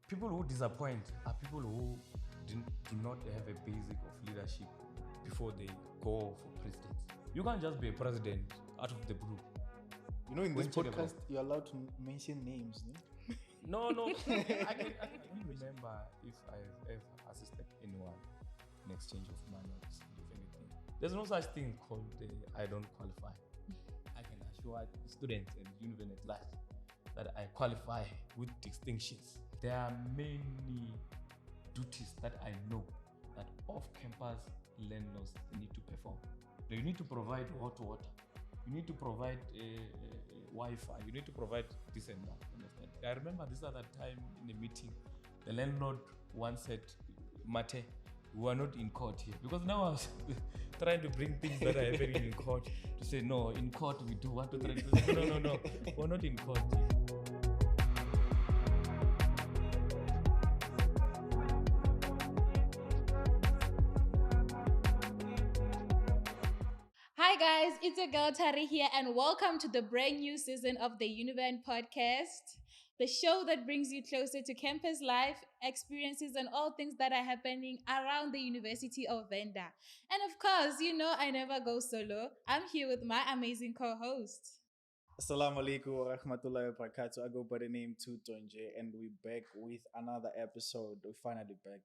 people who disappoint are people who do not have a basic of leadership before they go for president. You can't just be a president out of the blue. You know, in this podcast, you're allowed to mention names, no? No. I can remember if I've ever assisted anyone in exchange of money or anything. There's no such thing called I don't qualify. I can assure students and Univen at large that I qualify with distinctions. There are many duties that I know that off-campus learners need to perform. You need to provide hot water. You need to provide Wi-Fi. You need to provide this and that. Understand? I remember this other time in a meeting, the landlord once said, Mathye, we are not in court here. Because now I was trying to bring things that are happening in court to say, no, in court we do 1, 2, 3. No. We're not in court here. Hi guys, it's your girl Tari here and welcome to the brand new season of the Univen podcast, the show that brings you closer to campus life, experiences and all things that are happening around the University of Venda. And of course, you know I never go solo. I'm here with my amazing co-host. Assalamu alaikum wa rahmatullahi wa barakatuh. I go by the name Thuto Nje and we're back with another episode. We're finally back,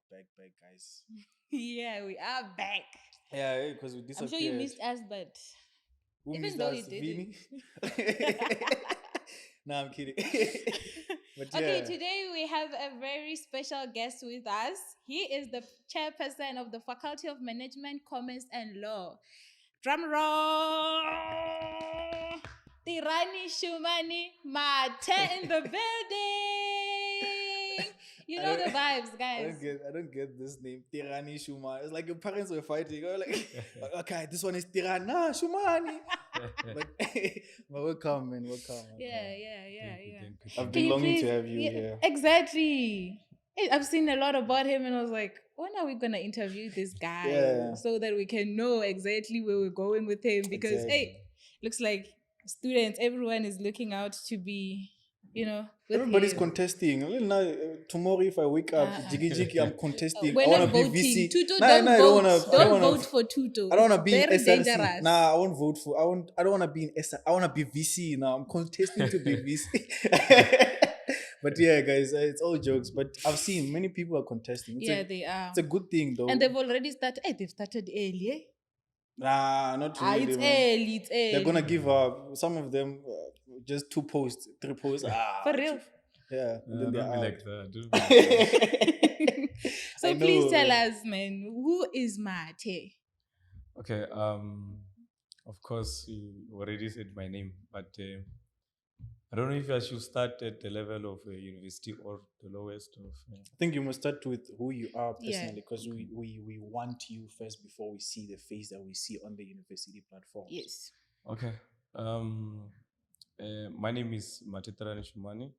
guys. Yeah, we are back. Yeah, because we disappeared. I'm sure you missed us, but Who even missed though us? you did Vini? No, I'm kidding. But yeah. Okay, today we have a very special guest with us. He is the chairperson of the Faculty of Management, Commerce and Law. Drum roll! Tirani Shumani Mathye in the building. You know the vibes, guys. I don't get this name, Tirani Shumani. It's like your parents were fighting. You're like, okay, this one is Tirana Shumani. but welcome, man. Welcome. Yeah. Thank you. I've been longing to have you here. Exactly. I've seen a lot about him and I was like, when are we going to interview this guy so that we can know exactly where we're going with him? Because, looks like students, everyone is looking out to be, with everybody's him. contesting. Tomorrow, if I wake up, jiggy, I'm contesting. We're I want not to be voting. VC. Tuto, don't vote for Tuto. I don't want to be in Very SRC. dangerous. Nah, I won't vote for. I don't want to be in SRC. I want to be VC now. I'm contesting to be VC. But yeah, guys, it's all jokes. But I've seen many people are contesting. They are. It's a good thing, though. And they've already started. They've started early. Eh? Nah, not really. It's early. They're gonna give some of them just 2 posts, 3 posts. For real. Yeah. Don't be like that. So please tell us, man, who is Mathye? Okay. Of course, you already said my name, but I don't know if I should start at the level of university or the lowest of. I think you must start with who you are personally, because we want you first before we see the face that we see on the university platform. Yes. Okay. My name is Mathye Shumani.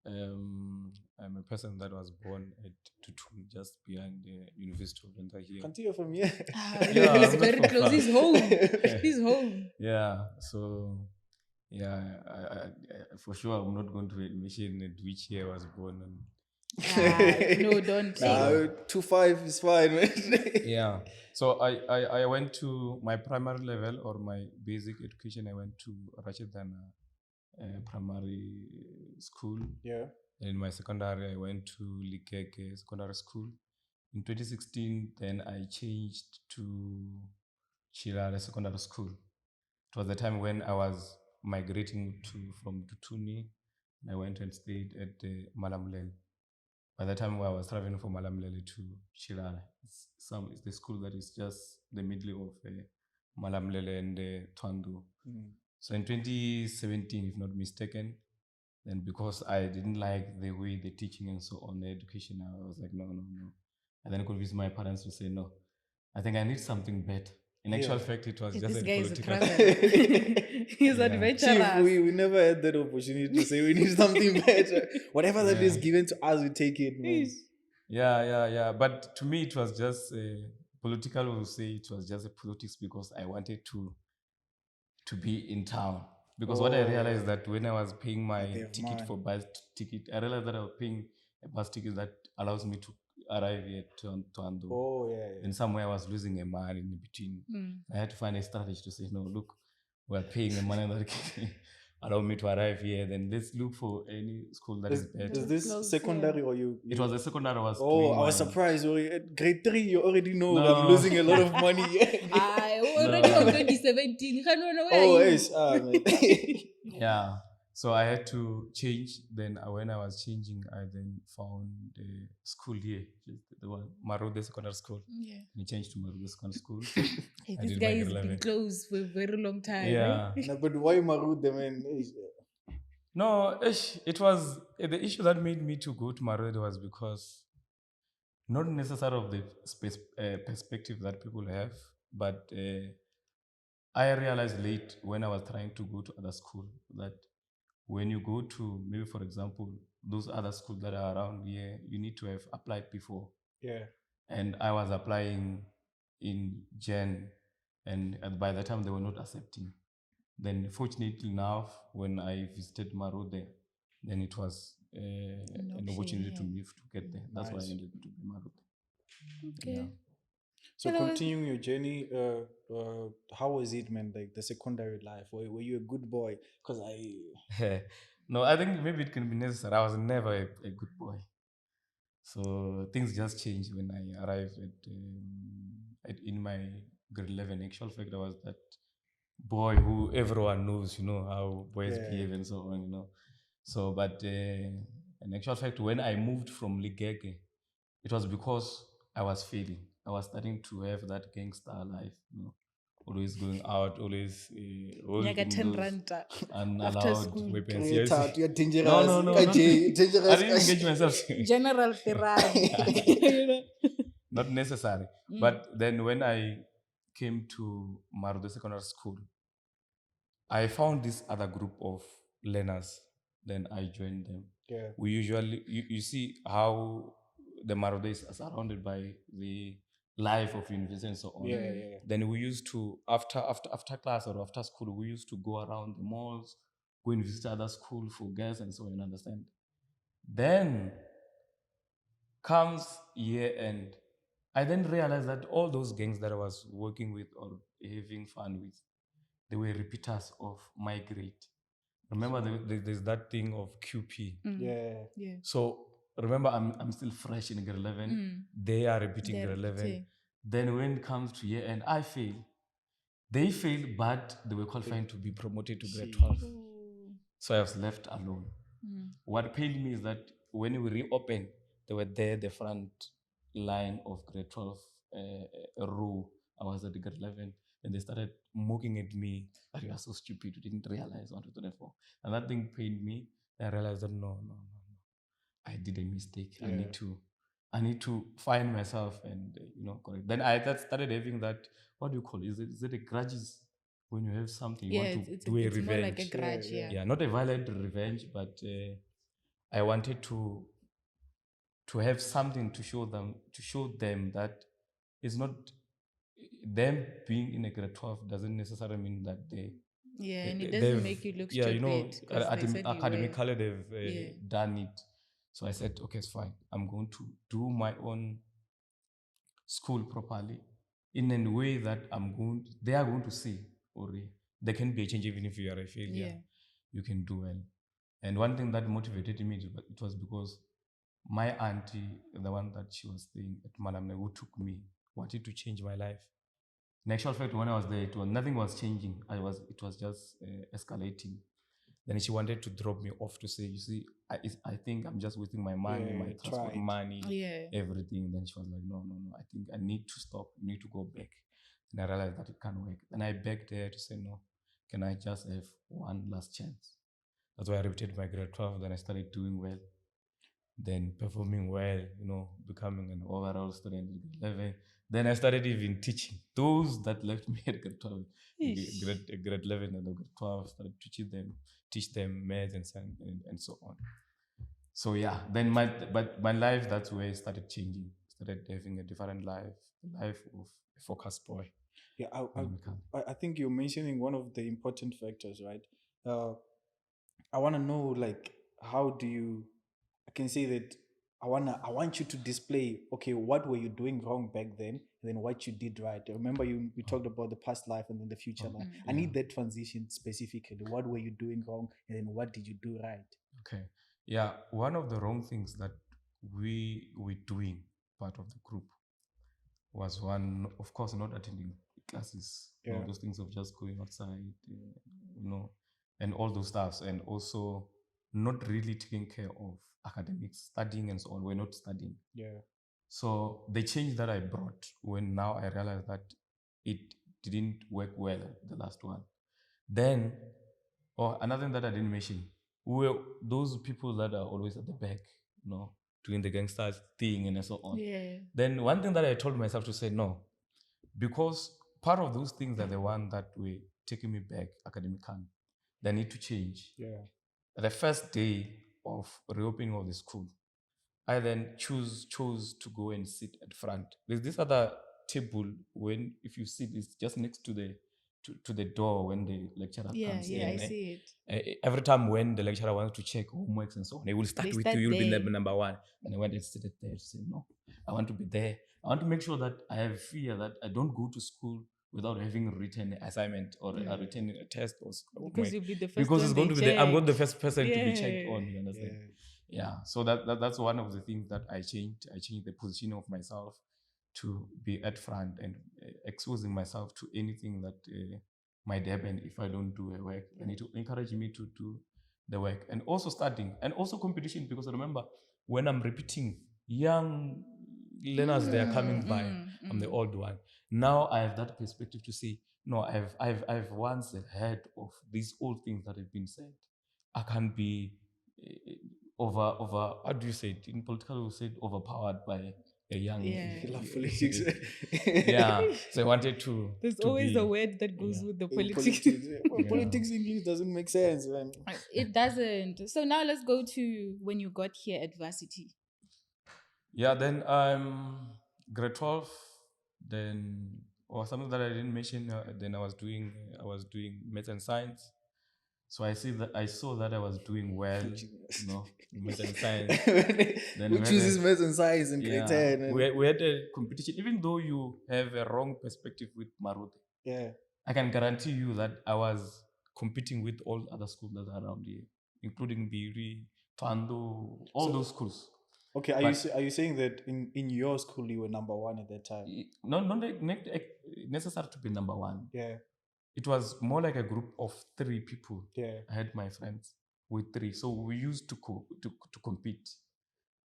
I'm a person that was born at Thuto, just behind the University of Venda here. Continue from here. He's very close. He's home. He's home. Yeah. So. Yeah, I for sure I'm not going to mention at which year I was born. No, don't. 2-5 is fine, man. Yeah. So I went to my primary level or my basic education. I went to Rachidana primary school. Yeah. And in my secondary, I went to Likeke secondary school. In 2016, then I changed to Chilale secondary school. It was the time when I was migrating from Thuto Nje. I went and stayed at Malamulele. By the time I was traveling from Malamulele to Chilale, it's the school that is just the middle of Malamulele and Twandu. So in 2017, if not mistaken, then because I didn't like the way the teaching and so on, the education, I was like, no. And then I convinced my parents to say, no, I think I need something better. In actual fact, it was just a political. He's adventurous. Chief, we never had that opportunity to say we need something better. Whatever that is given to us, we take it, man. Yeah. But to me, it was just political. We'll say it was just a politics because I wanted to be in town. Because what I realized that when I was paying my they have ticket money. for bus ticket, I realized that I was paying a bus ticket that allows me to arrive here to Ando. Oh yeah. And somewhere I was losing a man in between. I had to find a strategy to say, no, look, we're paying a money that can allow me to arrive here. Then let's look for any school that is better. Is this Close, secondary or you? It was a secondary. I was Oh, doing I was my- surprised. At grade 3, you already know No. I'm losing a lot of money. I already No. on 2017. Where Oh, are you? yes. Man. Yeah. So I had to change. Then when I was changing, I then found the school here, the one Marode Secondary School. Yeah. We changed to Marode Secondary School. Hey, I this did guy my has grade been 11. closed for a very long time. Yeah. Right? No, but why Marude, man? No, it was the issue that made me to go to Marode was because not necessarily of the perspective that people have, but I realized late when I was trying to go to other school that when you go to maybe, for example, those other schools that are around here, you need to have applied before. Yeah. And I was applying in Jan, and by the time they were not accepting. Then, fortunately enough, when I visited Marode, then it was an option, opportunity yeah. to move to get there. That's why I Nice. ended up to be Marode. Okay. Yeah. So Hello. continuing your journey, how was it, man? Like the secondary life? Were you a good boy? Because No, I think maybe it can be necessary. I was never a good boy. So things just changed when I arrived in my grade 11. Actual fact, I was that boy who everyone knows, how boys Yeah. behave and so on, So, but in actual fact, when I moved from Ligege, it was because I was failing. I was starting to have that gangster life, always going out, always Nyaga holding 10 those rand unallowed school. weapons. You're Yes. you're dangerous. No, Kaji, dangerous. I didn't engage myself. General Tirani. Not necessary. But then when I came to Marode Secondary School, I found this other group of learners. Then I joined them. Yeah. We usually, you see how the Marode is surrounded by the life of university and so on. Yeah. Then we used to, after class or after school, we used to go around the malls, go and visit other school for girls and so on, you understand? Then comes year end. I then realized that all those gangs that I was working with or having fun with, they were repeaters of my grade. Remember, there's that thing of QP. Yeah. So remember, I'm still fresh in grade 11. They are repeating grade 11. Then when it comes to year end, I fail. They fail, but they were qualifying to be promoted to grade 12. So I was left alone. What pained me is that when we reopened, they were there, the front line of grade 12 row. I was at the grade 11, and they started mocking at me that you are so stupid, you didn't realize 1, 2, 3, 4. And that thing pained me. I realized that no. I did a mistake. Yeah. I need to find myself and correct. Then I started having that, what do you call it? Is it a grudges? When you have something, you want to do a it's revenge. more like a grudge, Yeah, not a violent revenge, but I wanted to have something to show them that it's not them being in a grade 12 doesn't necessarily mean that and it doesn't make you look stupid. Academically they've done it. So I said, okay, it's fine. I'm going to do my own school properly in a way that they are going to see, or there can be a change even if you are a failure. You can do well. And one thing that motivated me, it was because my auntie, the one that she was staying at Malamne, who took me, wanted to change my life. In actual fact, when I was there, nothing was changing. It was just escalating. Then she wanted to drop me off to say, you see, I think I'm just wasting my money, my transport money, everything. Then she was like, no, I think I need to stop, I need to go back. And I realized that it can't work. And I begged her to say, no, can I just have one last chance? That's why I repeated my grade 12. Then I started doing well, then performing well, becoming an overall student in grade 11. Then I started even teaching those that left me at grade 12, grade 11 and grade 12. Started teach them math and science and so on. So yeah, then my life, that's where it started changing. Started having a different life, the life of a focused boy. Yeah, I think you're mentioning one of the important factors, right? I want to know, like, how do you? I can say that I want you to display. Okay, what were you doing wrong back then, and then what you did right. Remember, we talked about the past life and then the future life. I need that transition specifically. What were you doing wrong, and then what did you do right? Okay. Yeah, one of the wrong things that we were doing, part of the group, was one, of course, not attending classes. You know, Yeah. those things of just going outside, you know, and all those stuffs, and also not really taking care of academics, studying and so on. We're not studying. Yeah. So the change that I brought, when now I realized that it didn't work well, the last one. Then, another thing that I didn't mention, we were those people that are always at the back, you know, doing the gangsters thing and so on. Yeah. Then one thing that I told myself to say no, because part of those things are the one that were taking me back academically. They need to change. Yeah. The first day of reopening of the school, I then chose to go and sit at front. There's this other table when if you sit, it's just next to the door when the lecturer comes in. I see it. Every time when the lecturer wants to check homeworks and so on, they will start They with start you. You'll be there. number one, and I went and sit there to say no. I want to be there. I want to make sure that I have fear that I don't go to school without having written an assignment or written a test or Because you'll be the first because one it's going they to be I'm going to be the check. first person to be Yeah. checked on. You understand? Yeah. So that's one of the things that I changed. I changed the position of myself to be at front and exposing myself to anything that might happen if I don't do a work. They need to encourage me to do the work, and also studying and also competition, because remember when I'm repeating, young learners they are coming by. I'm the old one. Now I have that perspective to say, no, I've once heard of these old things that have been said. I can't be over how do you say it in political? We say overpowered by a young. Yeah. Love politics. Yeah, so I wanted to. There's to always be, a word that goes with the In politics. Well, politics English doesn't make sense, man. It doesn't. So now let's go to when you got here at varsity. Yeah, then grade 12, then or something that I didn't mention. Then I was doing math and science. So I saw that I was doing well, you know, in math and science. Who chooses math and science in grade 10? And we had a competition. Even though you have a wrong perspective with Mathye, yeah. I can guarantee you that I was competing with all other schools that are around here, including Biri, Tando, all those schools. Okay, are you saying that in your school you were number one at that time? Not necessary to be number one. Yeah. It was more like a group of 3 people. Yeah. I had my friends with 3, so we used to compete.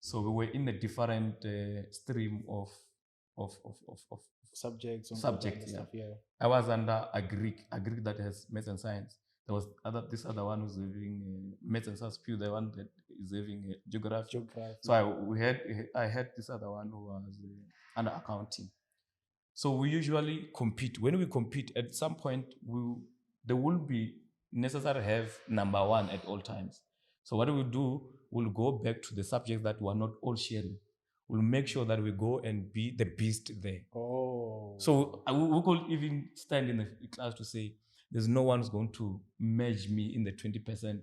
So we were in a different stream of subjects. Yeah. I was under a Greek that has maths and science. There was this other one who's having maths and science. The one that is having geography. So I had this other one who was under accounting. So we usually compete. When we compete, at some point, there will be necessary have number one at all times. So what we do, we'll go back to the subjects that we're not all sharing. We'll make sure that we go and be the best there. Oh. So we could even stand in the class to say, there's no one who's going to merge me in the 20%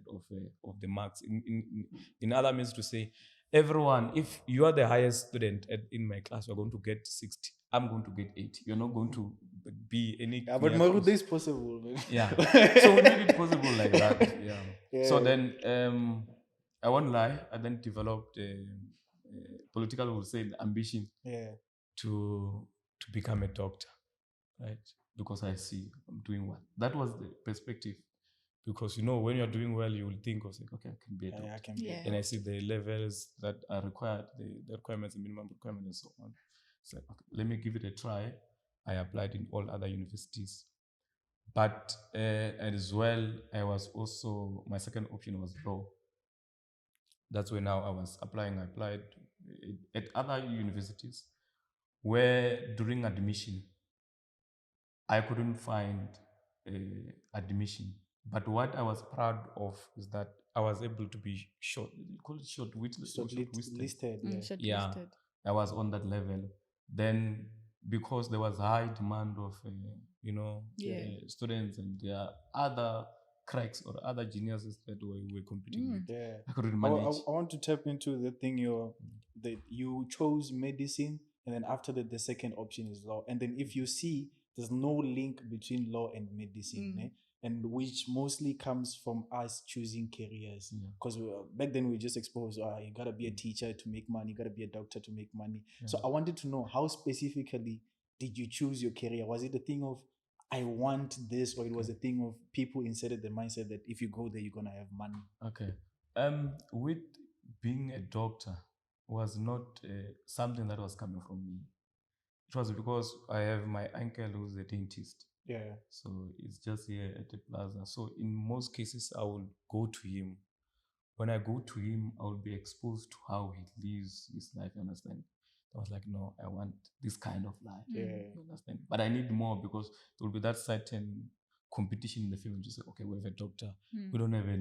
of the marks. In other means to say, everyone, if you are the highest student in my class, you're going to get 60. I'm going to get 80. You're not going to be any. Yeah, but Mathye is possible, man. Yeah. So we made it possible like that. Yeah. So then, I won't lie. I then developed political, we'll say, ambition. Yeah. To become a doctor, right? Because I see I'm doing well. That was the perspective. Because when you're doing well, you will think of saying, okay, I can be a doctor. Yeah, I can be. And I see the levels that are required, the requirements, the minimum requirements, and so on. So okay, let me give it a try. I applied in all other universities. But as well, I was also, my second option was law. That's where now I was applying. I applied at other universities where during admission, I couldn't find admission. But what I was proud of is that I was able to be shortlisted. Yeah, I was on that level. Then, because there was high demand of students, and there are other cracks or other geniuses that we were competing with. Yeah. I couldn't I manage. want to tap into the thing that you chose medicine, and then after that the second option is law, and then if you see there's no link between law and medicine, ne? And which mostly comes from us choosing careers, because back then we just exposed, you gotta be a teacher to make money, you gotta be a doctor to make money. So I wanted to know, how specifically did you choose your career? Was it a thing of I want this, or it was a thing of people inserted the mindset that if you go there you're gonna have money? Okay. With being a doctor was not something that was coming from me. It was because I have my uncle who's a dentist. Yeah. So it's just here at the plaza. So in most cases, I will go to him. When I go to him, I will be exposed to how he lives his life. You understand? I was like, no, I want this kind of life. Yeah. You understand? But I need more, because there will be that certain competition in the field. You say, okay, we have a doctor. We don't have a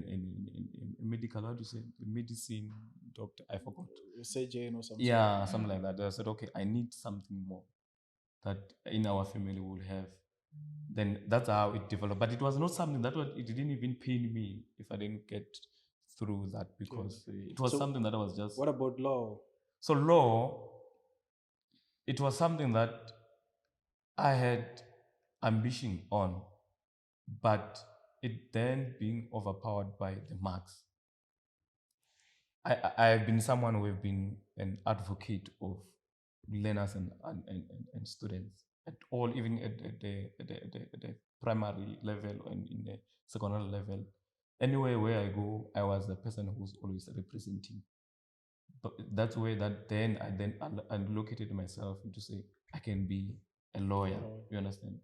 medical, how do you say, medicine doctor? I forgot. Surgeon or something. Yeah, something like that. I said, okay, I need something more that in our family will have. Then that's how it developed. But it was not something it didn't even pain me if I didn't get through that, because it was something that I was just. What about law? So law, it was something that I had ambition on, but it then being overpowered by the marks. I've been someone who have been an advocate of learners and students at all, even at the primary level and in the secondary level. Anywhere where I go, I was the person who's always representing. But that's where then I located myself to say I can be a lawyer. You understand?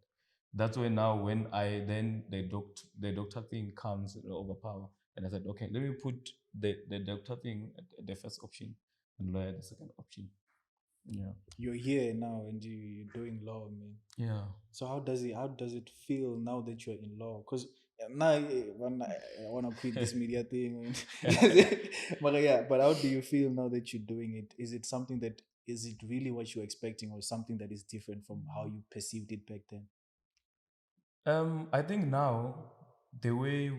That's where now when the doctor thing comes overpower, and I said, okay, let me put the doctor thing at the first option and lawyer at the second option. Yeah. You're here now and you're doing law, man. Yeah. So how does it feel now that you're in law? Because now I want to quit this media thing. But yeah, but how do you feel now that you're doing it? Is it something that, is it really what you're expecting, or something that is different from how you perceived it back then? I think now the way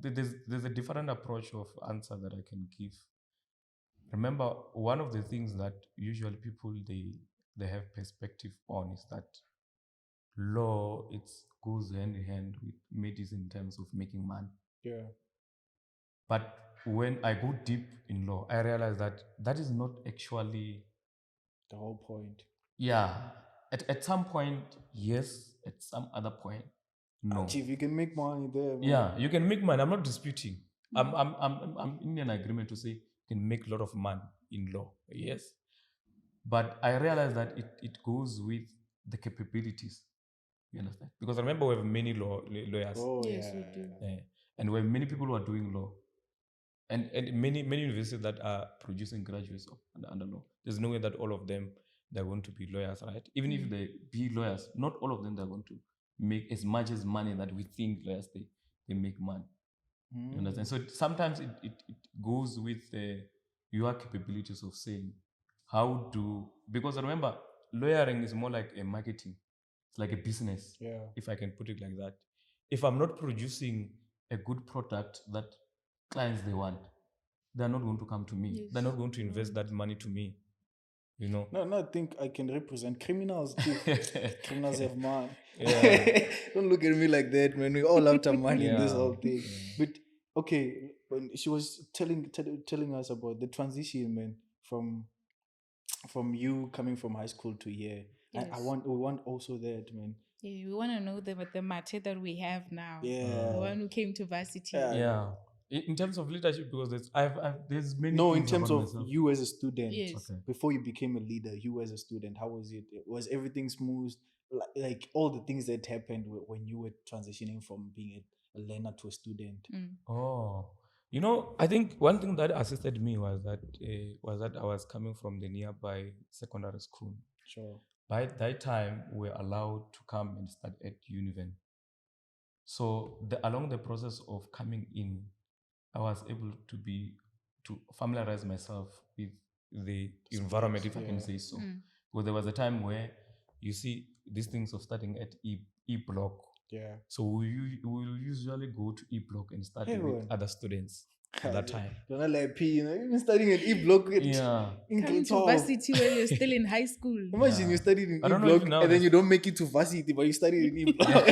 there's a different approach of answer that I can give. Remember, one of the things that usually people they have perspective on is that law, it goes hand in hand with medicine in terms of making money. Yeah. But when I go deep in law, I realize that is not actually the whole point. Yeah. At some point, yes. At some other point, no. Chief, you can make money there, man. Yeah, you can make money. I'm not disputing. I'm in an agreement to say you can make a lot of money in law. Yes. But I realize that it goes with the capabilities. You understand? Because remember, we have many lawyers. Oh, Yes, yeah. we do. And we have many people who are doing law. And many universities that are producing graduates under law. There's no way that all of them, they're going to be lawyers, right? Even if they be lawyers, not all of them are going to make as much as money that we think lawyers they make money. You understand? So sometimes it goes with your capabilities of saying because remember, lawyering is more like a marketing. It's like a business, if I can put it like that. If I'm not producing a good product that clients they want, they're not going to come to me. Yes. They're not going to invest that money to me. You know? No, I think I can represent criminals too. Criminals have money. Yeah. Don't look at me like that, man. We all after money in this whole thing. Yeah. But okay, when she was telling us about the transition, man, from you coming from high school to here. Yes. We want also that, man. Yeah, we want to know the Mathye that we have now. Yeah. The one who came to varsity. Yeah. In terms of leadership, because there's many. No, in terms of myself. You as a student. Yes. Okay. Before you became a leader, you as a student, how was it? Was everything smooth? Like all the things that happened when you were transitioning from being a learner to a student. Oh, I think one thing that assisted me was that I was coming from the nearby secondary school. Sure. By that time, we were allowed to come and start at Univen. So along the process of coming in, I was able to familiarize myself with the environment, if I can say so. Because there was a time where you see these things of starting at E block Yeah. So we will usually go to E block and study with Everyone. other students at that time. You're not like P, you know, you've been studying at E block Yeah. in Coming grade to 12. varsity when you're still in high school. Imagine Yeah. you studied in I E don't know if block now and then there's- you don't make it to varsity, but you studied in E block.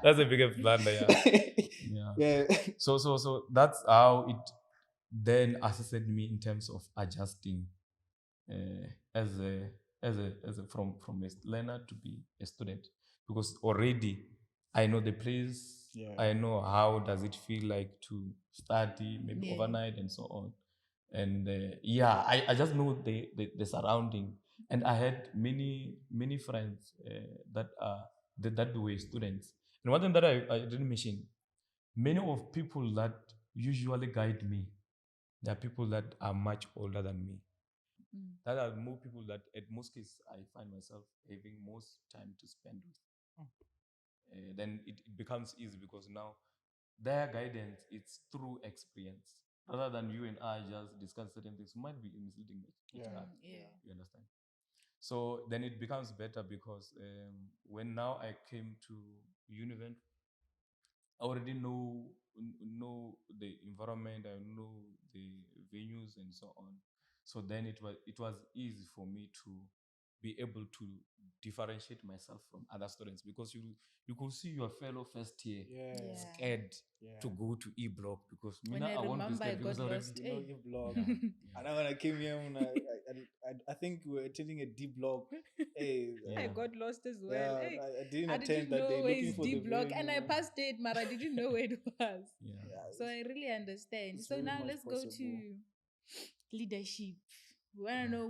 That's a bigger blunder, yeah. Yeah. So that's how it then assisted me in terms of adjusting as a from a learner to be a student, because already I know the place. Yeah. I know how does it feel like to study maybe Yeah. overnight and so on. And I just know the surrounding, and I had many friends that were students. And one thing that I didn't mention, many of people that usually guide me, there are people that are much older than me. Mm. That are more people that at most cases I find myself having most time to spend with. Then it becomes easy because now their guidance, it's through experience rather than you and I just discuss certain things might be misleading each Yeah. other. Yeah. You understand? So then it becomes better because when now I came to Univen, I already know the environment, I know the venues and so on. So then it was easy for me to be able to differentiate myself from other students, because you could see your fellow first year Yeah. scared Yeah. to go to E block because When I won't be remember I scared got because already lost. You know, E block. Yeah. And then when I came here, I think we were attending a D block. Hey, I Yeah. got lost as well. yeah, Hey, I didn't I attend didn't that know day where looking is for D the block, and I venue. passed it, but I didn't know where it was. Yeah. Yeah, So I really understand. it's So very now much let's go possible. to leadership. We want to Yeah. know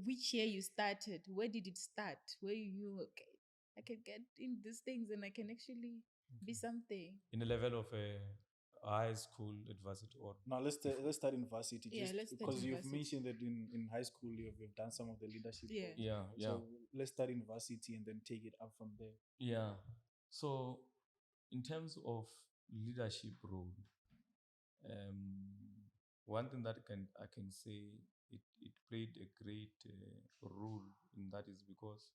which year you started. Where did it start? Where you knew, okay, I can get in these things and I can actually be something. In the level of a high school adversity or Now let's start in varsity, Yeah, just let's start because in you've varsity. mentioned that in high school you've done some of the leadership Yeah. roles. yeah. So let's start in varsity and then take it up from there. Yeah. So, in terms of leadership role, one thing that I can say it played a great role in that is because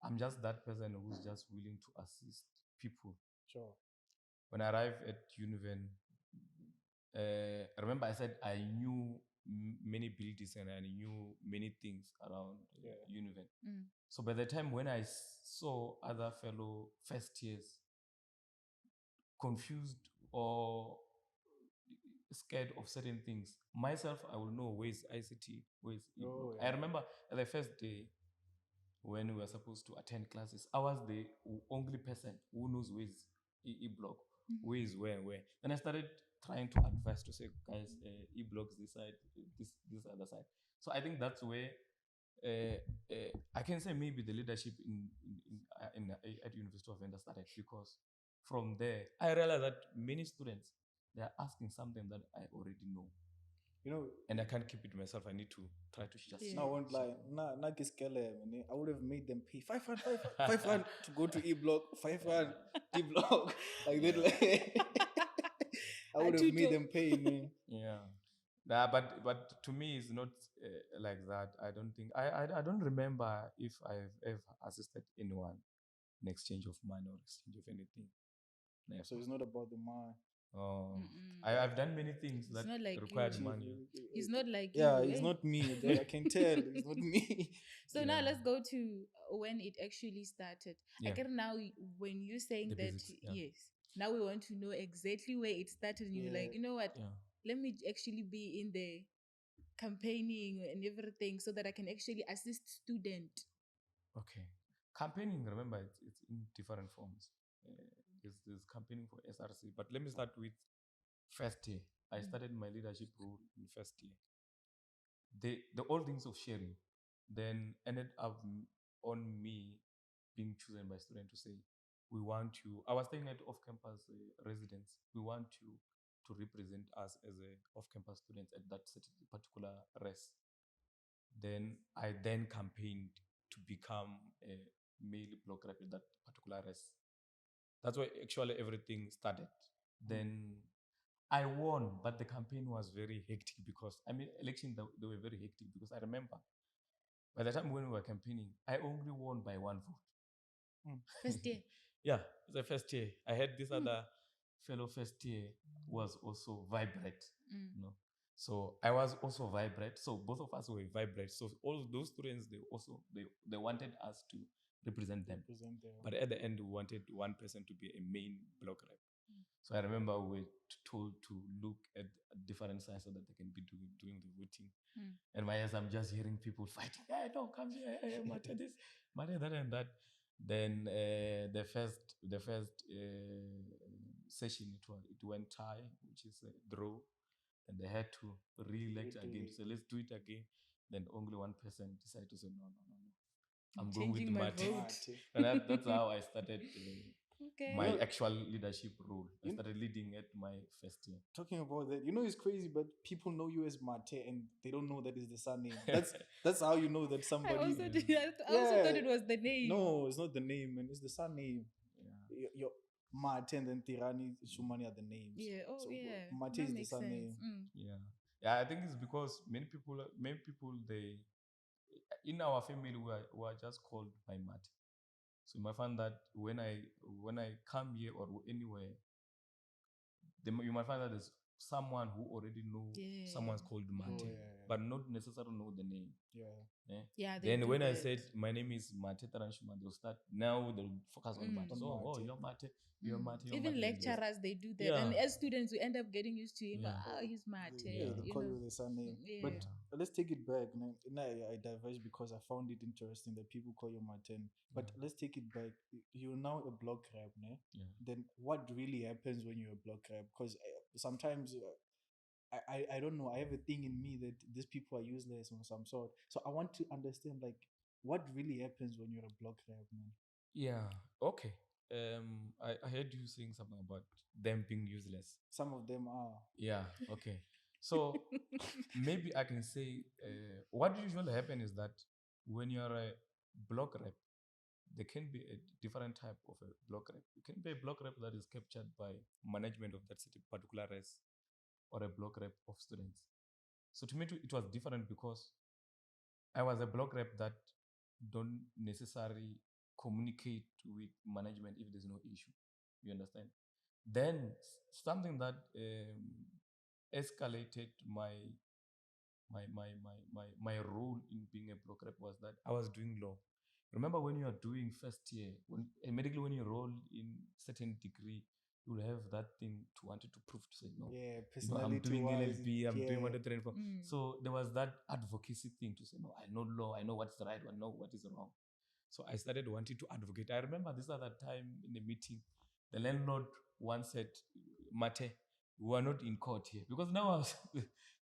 I'm just that person who's just willing to assist people. Sure. When I arrived at Univen, I remember I said I knew many buildings and I knew many things around Univen. Mm. So by the time when I saw other fellow first years confused or scared of certain things, myself, I will know where is ICT, where is E-block. I remember the first day when we were supposed to attend classes, I was the only person who knows where is E-block, where is where and where. Then I started trying to advise to say, guys, E-blocks this side, this other side. So I think that's where I can say maybe the leadership at University of Venda started, because from there I realized that many students, they are asking something that I already know, You know, and I can't keep it to myself. I need to try to just Yeah. no, I won't lie. Nah, I would have made them pay 500, 500 to go to E block, 500 D block. Like that, I would have made Thuto. them pay, man. Yeah. Nah, but to me it's not like that. I don't think I don't remember if I've ever assisted anyone in exchange of money or exchange of anything. Never. So it's not about the man. Oh, Mm-mm. I've done many things It's that not like required you. money. He's not like Yeah, you. it's eh? not me. I can tell it's not me. So now Yeah. let's go to when it actually started. I Yeah. get now when you're saying The that, basics, yeah. yes, now we want to know exactly where it started. And you're like, Yeah. you know what? Yeah. Let me actually be in the campaigning and everything so that I can actually assist student. Okay. Campaigning, remember, it's in different forms. There's campaigning for SRC, but let me start with first year. I started my leadership role in first year. The old things of sharing then ended up on me being chosen by student to say, we want you. I was staying at off-campus residence. We want you to represent us as a off-campus students at that particular race. Then I then campaigned to become a male block rep at that particular race. That's where actually everything started. Then I won, but the campaign was very hectic because elections they were very hectic because I remember by the time when we were campaigning, I only won by one vote. First year. Yeah, the first year. I had this other fellow first year was also vibrate. You know. So I was also vibrate. So both of us were vibrate. So all those students they wanted us to represent them. But at the end we wanted one person to be a main block rep. So I remember we were told to look at different sides so that they can be doing the voting. And my ears, I'm just hearing people fighting. Hey, no, come here. Hey, Mathye this, Mathye that, and that. Then the first session it went tie, which is a draw, and they had to re-elect again. So let's do it again. Then only one person decided to say no. I'm going with Changing my Mathye. vote. And that's how I started Okay. my actual leadership role. I started leading at my first year. Talking about that, it's crazy, but people know you as Mathye and they don't know that is the surname. That's how you know that I somebody. also thought it was the name. No, it's not the name, man. It's the surname. Yeah. Your Mathye and then Tirani, Shumani are the names. Yeah. Oh, So yeah. Mathye That is the makes surname. sense. Yeah, I think it's because many people they in our family were just called by Mathye. So you might find that when I come here or anywhere, you might find that there's someone who already know someone's called Mathye, but not necessarily know the name. Yeah. Then when I said my name is Mathye Taranshuma, they'll start now they'll focus on Mathye. So Mathye. you're Mathye, you're Mathye. You're Even Mathye, and lecturers, they do that. Yeah. And as students, we end up getting used to him. Yeah. He's Mathye. They call you the surname. Yeah. But let's take it back. Now I diverge because I found it interesting that people call you Mathye. But let's take it back. You're now a block rep, ne? Yeah. Then what really happens when you're a block rep? Because sometimes I don't know. I have a thing in me that these people are useless of some sort. So I want to understand like what really happens when you're a block rep, man. Yeah. Okay. I heard you saying something about them being useless. Some of them are. Yeah. Okay. So maybe I can say what usually happens is that when you're a block rep, there can be a different type of a block rep. You can be a block rep that is captured by management of that city, particular race, or a block rep of students. So to me, it was different because I was a block rep that don't necessarily communicate with management if there's no issue. You understand? Then something that escalated my role in being a block rep was that I was doing law. Remember when you are doing first year, immediately when you roll in certain degree, you will have that thing to wanted to prove to say no. Yeah, I'm doing personality-wise, LLB, I'm doing yeah. what training for. So there was that advocacy thing to say no. I know law, I know what's right, I know what is wrong. So I started wanting to advocate. I remember this other time in a meeting, the landlord once said, Mathye, we are not in court here. Because now I was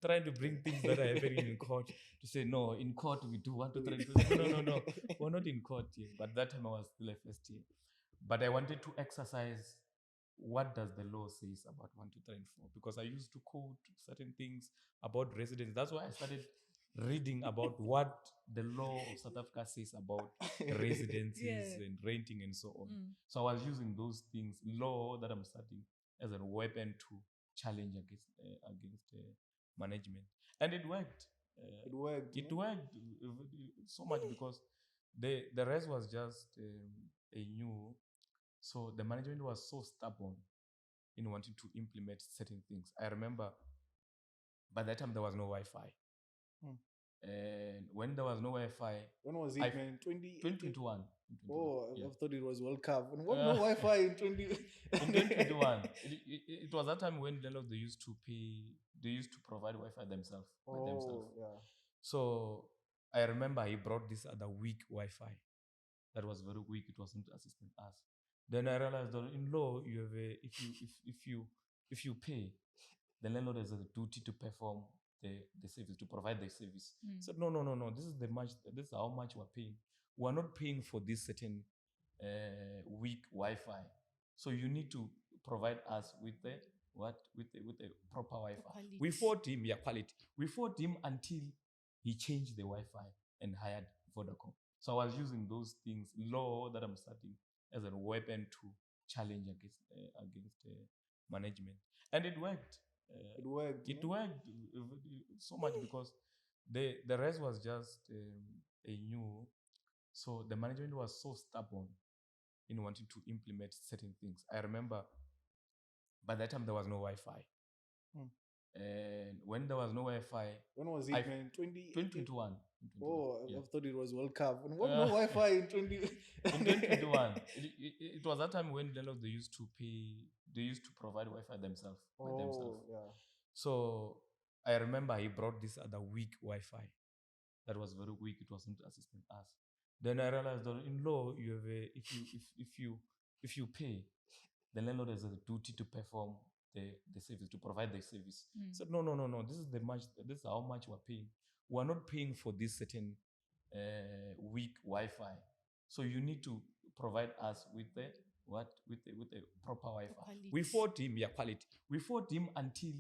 trying to bring things that are happening in court to say, no, in court we do want to try to no, we're not in court here. But that time I was still a first year. But I wanted to exercise what does the law says about 1, 2, 3, and 4? Because I used to quote certain things about residents. That's why I started reading about what the law of South Africa says about residences and renting and so on. So I was using those things, law that I'm studying, as a weapon to challenge against management, and it worked. It worked. It worked so much because the rest was just a new. So the management was so stubborn in wanting to implement certain things. I remember by that time there was no Wi-Fi. And when there was no Wi-Fi, when was it, man? 2021. Oh, Yeah. I thought it was World Cup. And what no Wi-Fi in 20? In 2021, it was that time when they used to pay. They used to provide Wi-Fi themselves by themselves. Yeah. So I remember he brought this other weak Wi-Fi that was very weak. It wasn't assisting us. Then I realized that in law, you have if you pay, the landlord has a duty to perform the service, to provide the service. So no. This is how much we're paying. We're not paying for this certain weak Wi-Fi. So you need to provide us with the proper Wi-Fi. We fought him, quality. We fought him until he changed the Wi-Fi and hired Vodacom. So I was using those things, law that I'm studying, as a weapon to challenge against management, and it worked. It worked. It worked so much because the rest was just a new. So the management was so stubborn in wanting to implement certain things. I remember by that time there was no Wi-Fi. And when there was no Wi-Fi, When was it, man? 2021. Oh, Yeah. I thought it was World Cup. No Wi-Fi in 20. In 2021, it was that time when they used to provide Wi-Fi themselves. By themselves. Yeah. So I remember he brought this other weak Wi-Fi that was very weak. It wasn't assisting us. Then I realized that in law, you have if you pay, the landlord has a duty to perform the service, to provide the service. So no. This is how much we're paying. We're not paying for this certain weak Wi-Fi. So you need to provide us with the proper Wi-Fi. Quality. We fought him, quality. We fought him until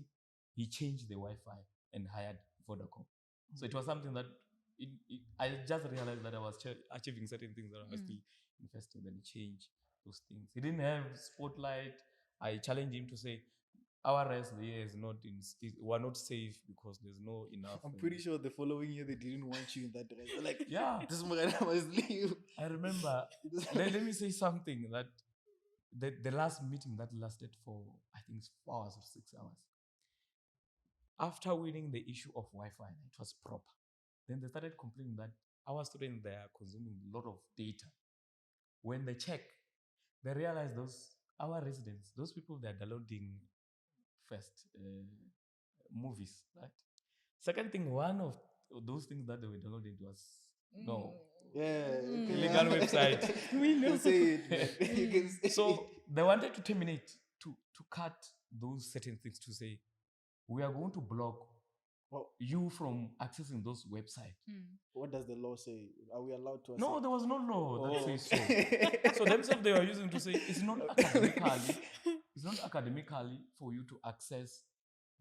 he changed the Wi-Fi and hired Vodacom. So it was something that I just realized that I was achieving certain things that I was still investing. Then he changed those things. He didn't have Spotlight. I challenged him to say, our rest here is not we're not safe because there's no enough. I'm pretty sure the following year they didn't want you in that dress. They're like, yeah, this man must leave. I remember. let me say something that the last meeting that lasted for I think 4 hours or 6 hours. After winning the issue of Wi-Fi, it was proper. Then they started complaining that our students, they are consuming a lot of data. When they check, they realize our residents, those people, they're downloading first movies, right? Second thing, one of those things that they were downloading was illegal website. We know. Say it, man. You can say so they wanted to terminate, to cut those certain things, to say, we are going to block you from accessing those websites. What does the law say? Are we allowed to access? No, there was no law that says so. So themselves, they were using to say it's not academically for you to access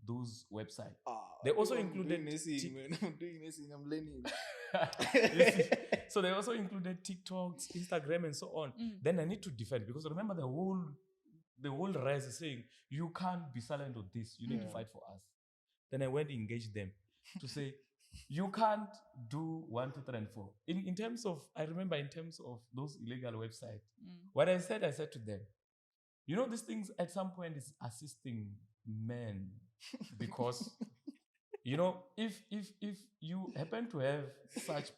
those websites. They also included I'm doing nursing, I'm learning. So they also included TikToks, Instagram, and so on. Then I need to defend, because remember the whole rise is saying you can't be silent on this. You need to fight for us. Then I went to engage them to say you can't do 1, 2, 3, and 4. In terms of, I remember in terms of those illegal websites, what I said to them, these things at some point is assisting men, because if you happen to have such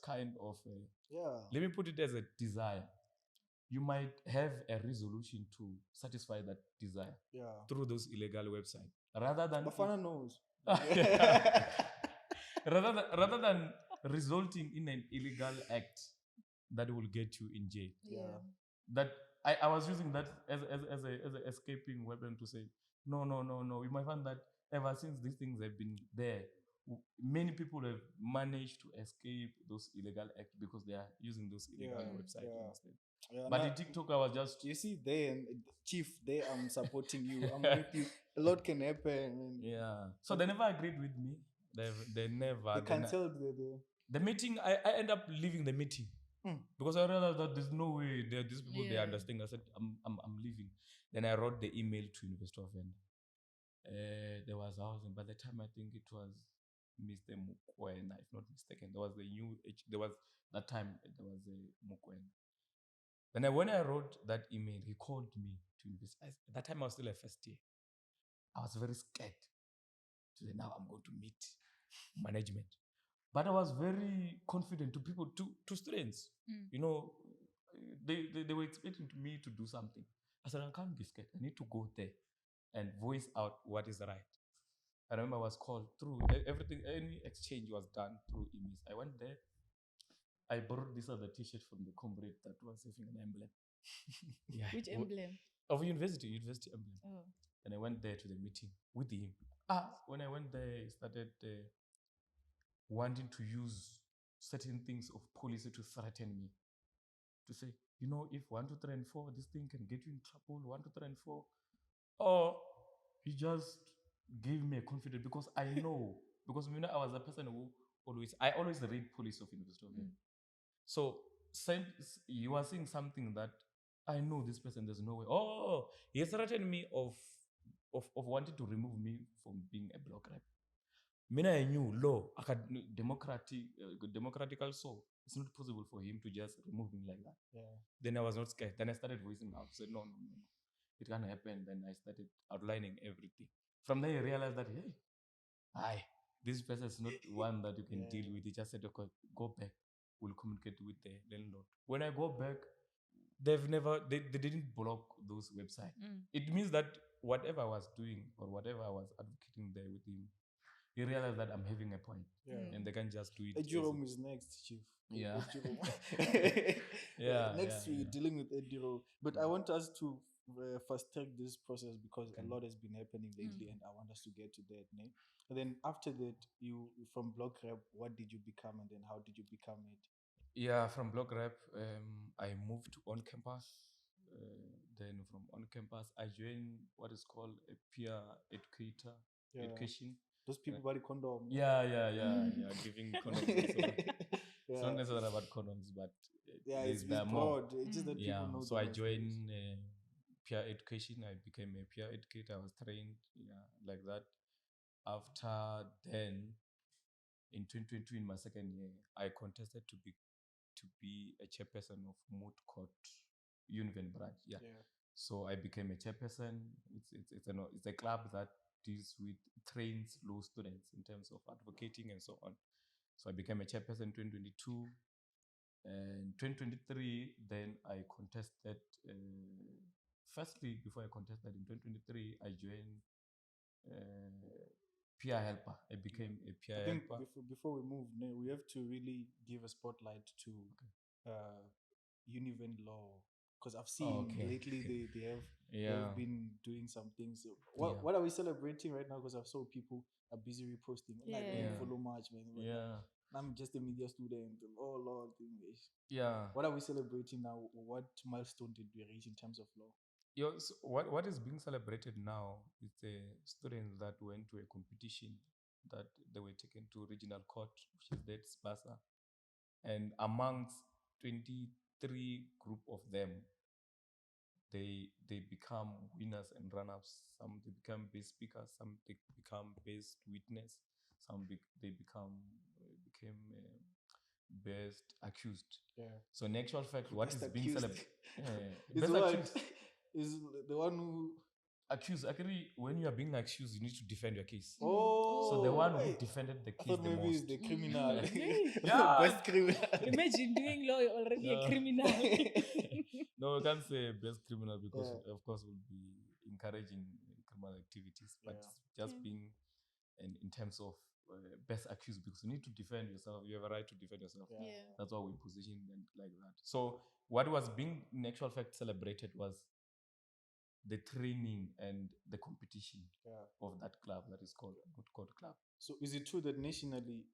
kind of let me put it as a desire, you might have a resolution to satisfy that desire through those illegal websites, rather than Bafana knows. rather than resulting in an illegal act that will get you in jail. That I was using that as an escaping weapon to say no. You might find that ever since these things have been there, many people have managed to escape those illegal acts because they are using those illegal websites instead. But in TikTok, I was just... You see, Chief, I'm supporting you. I'm with you. A lot can happen. Yeah. So they never agreed with me. They never... They canceled the meeting. I end up leaving the meeting. Because I realized that there's no way these people, they understand. I said, I'm leaving. Then I wrote the email to University of Venda. There was housing. By the time, I think it was Mr. Mukwena, if not mistaken. There was that time there was a Mukwena. Then when I wrote that email, he called me to university. At that time, I was still a first year. I was very scared to say, now I'm going to meet management. But I was very confident to people, to students. They were expecting me to do something. I said, I can't be scared. I need to go there and voice out what is right. I remember I was called through everything. Any exchange was done through emails. I went there. I borrowed this other T-shirt from the comrade that was having an emblem. Which emblem? Of university emblem. Oh. And I went there to the meeting with him. When I went there, he started wanting to use certain things of policy to threaten me. To say, if 1, 2, 3, and 4, this thing can get you in trouble, 1, 2, 3, and 4. Or he just gave me a confidence, because I know, because I was a person who I always read police of University of Venda. So you are saying something that I know this person, there's no way. He threatened me of wanting to remove me from being a block rep. Mina I knew law, democratic also. It's not possible for him to just remove me like that. Yeah. Then I was not scared. Then I started voicing out. Said no, it can't happen. Then I started outlining everything. From there, I realized that this person is not one that you can deal with. He just said, okay, go back. We'll communicate with the landlord. When I go back, they didn't block those websites. It means that whatever I was doing or whatever I was advocating there with him, he realized that I'm having a point. And they can't just do it. Jerome is next, Chief. Yeah. Next, we're dealing with Ediro. But I want us to fast track this process because a lot has been happening lately, and I want us to get to that. Ne? And then after that, you from blog rep, what did you become, and then how did you become it? Yeah, from blog rep, I moved to on campus. Then from on campus, I joined what is called a peer educator education. Those people buy condom. Yeah, giving condoms. It's not necessarily about condoms, but it's broad. It's just that people know. So I joined peer education. I became a peer educator. I was trained, like that. After then, in 2022, in my second year, I contested to be a chairperson of moot court Univen branch. So I became a chairperson. It's a club that trains law students in terms of advocating and so on. So I became a chairperson in 2022. And 2023, then I contested. Firstly, before I contested in 2023, I joined peer helper. I became a peer helper. Before we move, we have to really give a spotlight to Univen law, because I've seen lately they've been doing some things. What are we celebrating right now? Because I saw people are busy reposting. Like, follow much, man. I'm just a media student. Oh Lord, English. What are we celebrating now? What milestone did we reach in terms of law? So what is being celebrated now is the students that went to a competition that they were taken to regional court, which is Tsepiso, and amongst 23 group of them, they become winners and runners. Some they become best speakers, some they become best witness, some they became best accused. So in actual fact, what is being celebrated? Best accused is the one who accused. Actually, when you are being accused, you need to defend your case. So the one who defended the case the most is the criminal. Best criminal. Imagine doing law, you're already a criminal. No, we can't say best criminal because of course we'll be encouraging criminal activities, but just being in terms of best accused, because you need to defend yourself. You have a right to defend yourself. That's why we position them like that. So what was being in actual fact celebrated was the training and the competition of that club that is called Moot Court Club. So is it true that nationally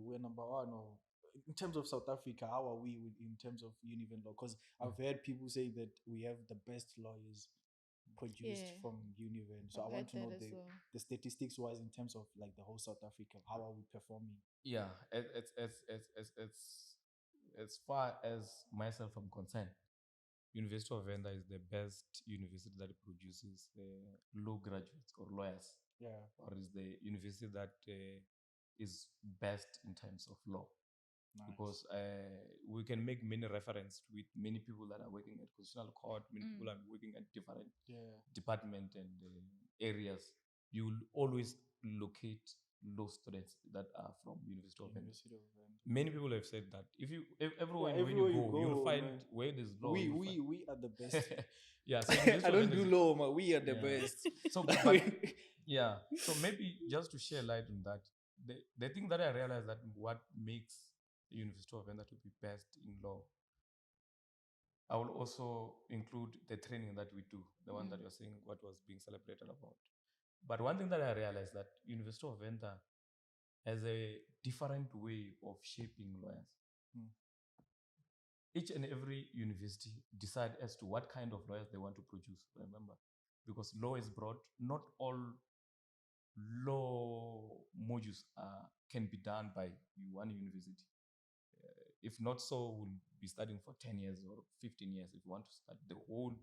we're number one, or in terms of South Africa, how are we in terms of Univen law? Because I've heard people say that we have the best lawyers produced from Univen. So I want to know the statistics wise in terms of like the whole South Africa. How are we performing? Yeah, as far as myself I'm concerned, University of Venda is the best university that produces law graduates or lawyers. Or is the university that is best in terms of law. Nice. Because we can make many reference with many people that are working at constitutional court, many people are working at different department and areas. You will always locate law students that are from University of Venda. Many people have said that if everywhere when you go, you'll find where there's law. We are the best. So I don't do law, but we are the best. So so maybe just to share light on that, the thing that I realized that what makes the University of Venda to be best in law, I will also include the training that we do, the one that you're saying what was being celebrated about. But one thing that I realized that University of Venda has a different way of shaping lawyers. Each and every university decide as to what kind of lawyers they want to produce, remember? Because law is broad. Not all law modules can be done by one university. If not so, we'll be studying for 10 years or 15 years if we want to study the whole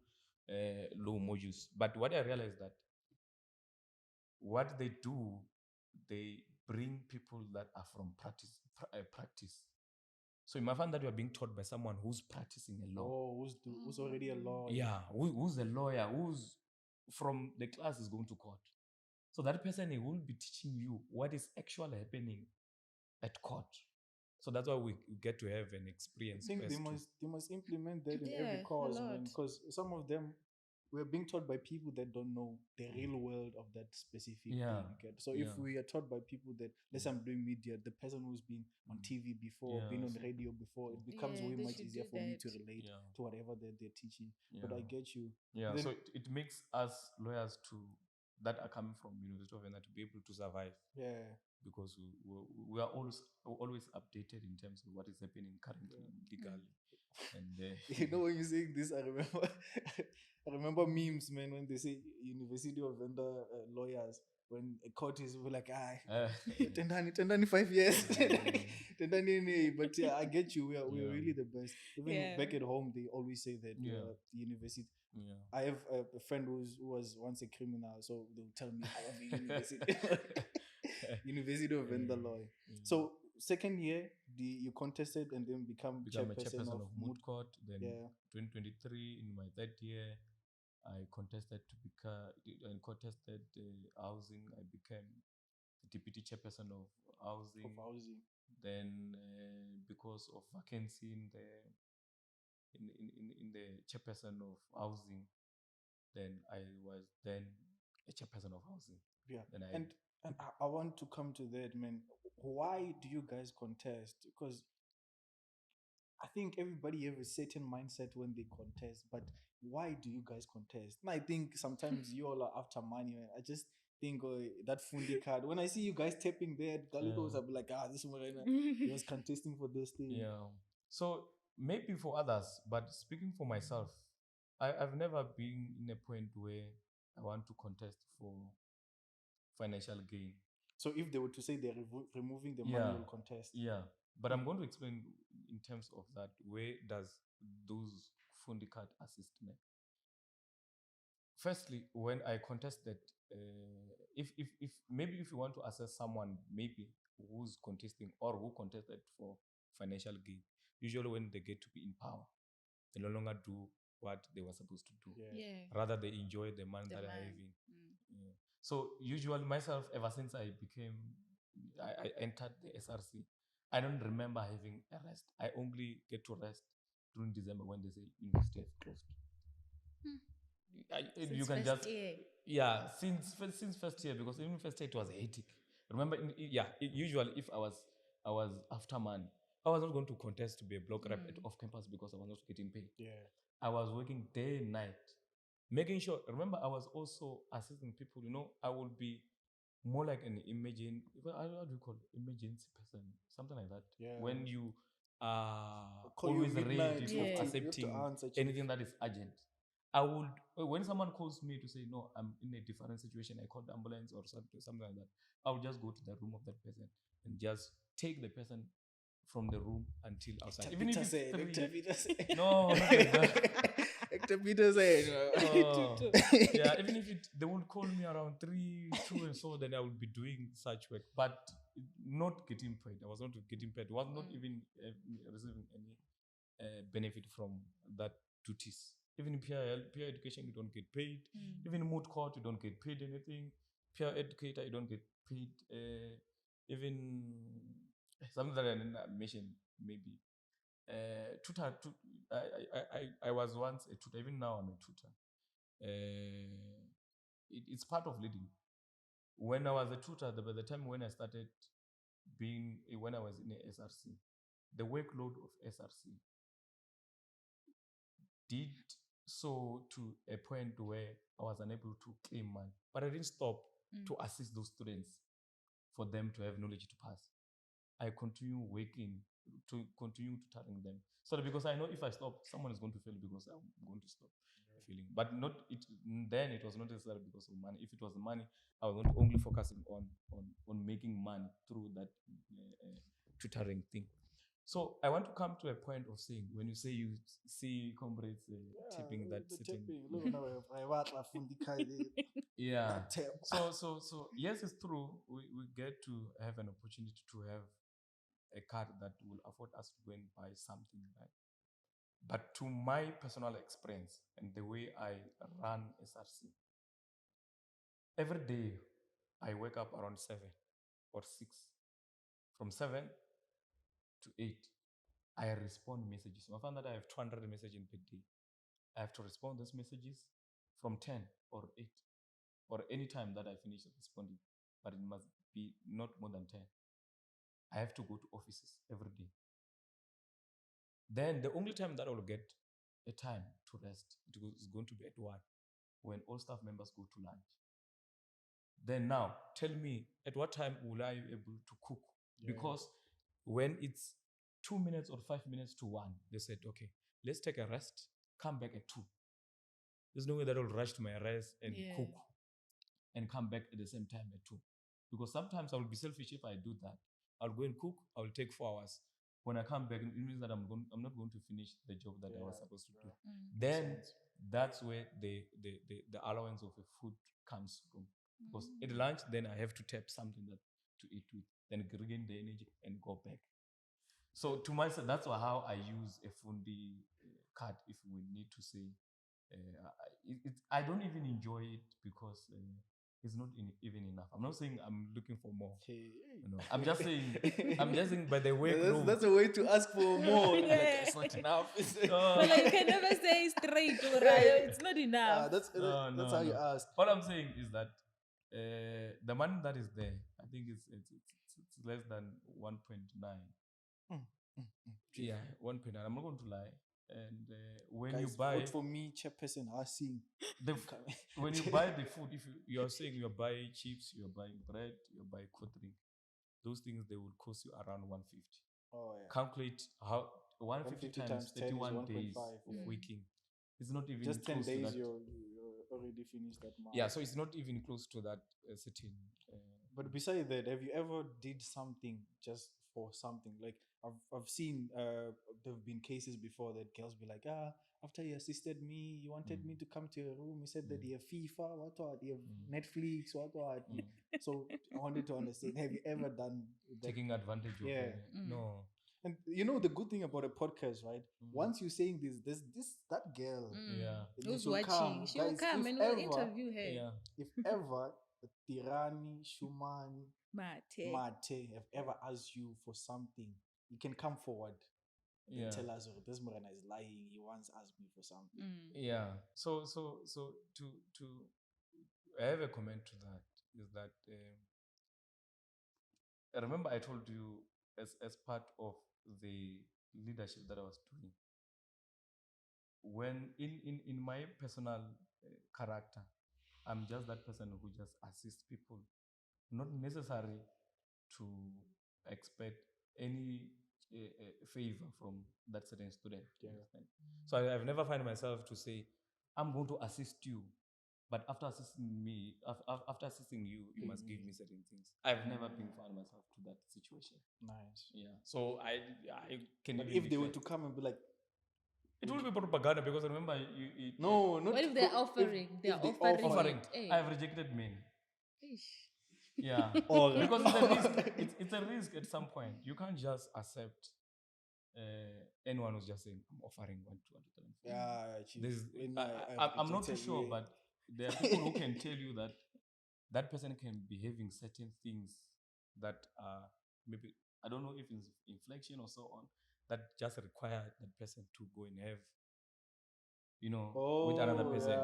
law modules. But what I realized that what they do, they bring people that are from practice. So you might find that you are being taught by someone who's practicing a law. Oh, who's already a lawyer? Yeah, who's a lawyer, who's from the class is going to court. So that person will be teaching you what is actually happening at court. So that's why we get to have an experience. I think they must implement that in every Yeah, a cause, lot. man. Because some of them we're being taught by people that don't know the real world of that specific thing. You get. So if we are taught by people that, let's say I'm doing media, the person who's been on TV before, been on radio before, it becomes way they much should easier do for me that. to relate to whatever they're teaching. But I get you. Yeah. Then- So it makes us lawyers that are coming from University of Venda to be able to survive. Yeah. Because we are always updated in terms of what is happening currently legally. And you know, when you saying this, I remember memes, man, when they say University of Venda lawyers, when a court is we're like, tendani 5 years. But yeah, I get you. We are really the best. Even back at home, they always say that the university. Yeah. I have a friend who was once a criminal, so they'll tell me I am a university. University of Venda lawyer. So second year, you contested and then become a chairperson of moot court. Then 2023 in my third year, I contested housing. I became the deputy chairperson of housing. Then because of vacancy in the chairperson of housing, then I was then a chairperson of housing. Yeah. And I want to come to that, man. Why do you guys contest? Because I think everybody have a certain mindset when they contest, but why do you guys contest? And I think sometimes you all are after money, man. I just think that fundi card. When I see you guys tapping there, Galikos, I'll be like, this one he was contesting for this thing. Yeah. So maybe for others, but speaking for myself, I've never been in a point where I want to contest for financial gain. So if they were to say they're removing the money, will contest. Yeah. But I'm going to explain in terms of that. Where does those fundi card assist me? Firstly, when I contested, if you want to assess someone maybe who's contesting or who contested for financial gain, usually when they get to be in power, they no longer do what they were supposed to do. Rather, they enjoy the money that they're having. Yeah. So usually myself, ever since I entered the SRC, I don't remember having a rest. I only get to rest during December when they say university has closed. You can just since first year, because even first year it was hectic. Remember, usually if I was after money, I was not going to contest to be a block rep off campus because I was not getting paid. I was working day and night, making sure. Remember, I was also assisting people. I would be more like an how do you call it? Emergency person, something like that. When you are always ready for accepting anything that is urgent. I would, when someone calls me to say, no, I'm in a different situation, I call the ambulance or something like that, I would just go to the room of that person and just take the person from the room until outside. Even if it's no, not like that. Even if they would call me around 3, 2 and so, then I would be doing such work, but not getting paid. I was not getting paid. I was not even receiving any benefit from that duties. Even in peer education, you don't get paid. Even in moot court, you don't get paid anything. Peer educator, you don't get paid. Even something that I mentioned, maybe. Tutor, I was once a tutor. Even now, I'm a tutor. It's part of leading. When I was a tutor, by the time when I started when I was in the SRC, the workload of SRC did so to a point where I was unable to claim money. But I didn't stop to assist those students for them to have knowledge to pass. I continue working to continue tutoring them. So that because I know if I stop, someone is going to fail because I'm going to stop failing. But then it was not necessarily because of money. If it was money, I was not only focusing on making money through that tutoring thing. So I want to come to a point of saying, when you say you see comrades tipping that sitting. Yeah. So yes, it's true. We get to have an opportunity to have a card that will afford us to go and buy something, right? But to my personal experience and the way I run SRC, every day I wake up around 7 or 6. From 7 to 8, I respond messages. I found that I have 200 messages per day. I have to respond those messages from 10 or 8 or any time that I finish responding, but it must be not more than 10. I have to go to offices every day. Then the only time that I will get a time to rest is going to be at 1, when all staff members go to lunch. Then now, tell me, at what time will I be able to cook? Because when it's 2 minutes or 5 minutes to 1, they said, okay, let's take a rest, come back at 2. There's no way that I'll rush to my rest and cook and come back at the same time at 2. Because sometimes I will be selfish if I do that. I'll go and cook, I will take 4 hours. When I come back, it means that I'm not going to finish the job that I was supposed to do. Then that's where the allowance of a food comes from. Because at lunch, then I have to tap something that to eat with, then regain the energy and go back. So to myself, that's how I use a fundi card, if we need to say. I don't even enjoy it because it's not even enough. I'm not saying I'm looking for more. I'm just saying by the way. That's a way to ask for more. Yeah. Like, it's not enough. But like, you can never say straight, right? It's not enough. That's how you ask. All I'm saying is that the money that is there, I think it's less than 1.9. Yeah, 1.9. I'm not going to lie. And when Guys, you buy, vote for me, chairperson, asking. When you buy the food, if you are saying you're buying chips, you're buying bread, you're buying cold drink, those things, they will cost you around 150. Oh yeah. Calculate how 150 times 31 days of waking. It's not even just 10 close days. to that. You're already finished that month. Yeah, so it's not even close to that certain. But besides that, have you ever did something just for something? Like I've seen there have been cases before that girls be like, after you assisted me, you wanted me to come to your room. You said that you have FIFA, what, you have Netflix, what. So I wanted to understand, have you ever done that? Taking advantage of no. And the good thing about a podcast, right? Once you're saying this that girl, who's watching, she will come and we'll interview her. Yeah. If ever Tirani, Shumani, Mathye have ever asked you for something, you can come forward and tell us, this Morana is lying. He once asked me for something. Yeah. So to I have a comment to that, is that I remember I told you as part of the leadership that I was doing, when in my personal character, I'm just that person who just assists people, not necessary to expect any favor from that certain student. You understand? So I've never found myself to say, I'm going to assist you, but after assisting me, after assisting you, you must give me certain things. I've never found myself to that situation. Nice. Yeah. So I can. But if they were to come and be like, it will be propaganda, because remember no, not. What if they're offering? They're offering. I have rejected men. Ish. Yeah. Because it's a risk. It's a risk at some point. You can't just accept anyone who's just saying, I'm offering 1, 2, 3. I'm not too sure, but there are people who can tell you that person can be having certain things that are maybe, I don't know if it's inflection or so on, that just require that person to go and have, with another person.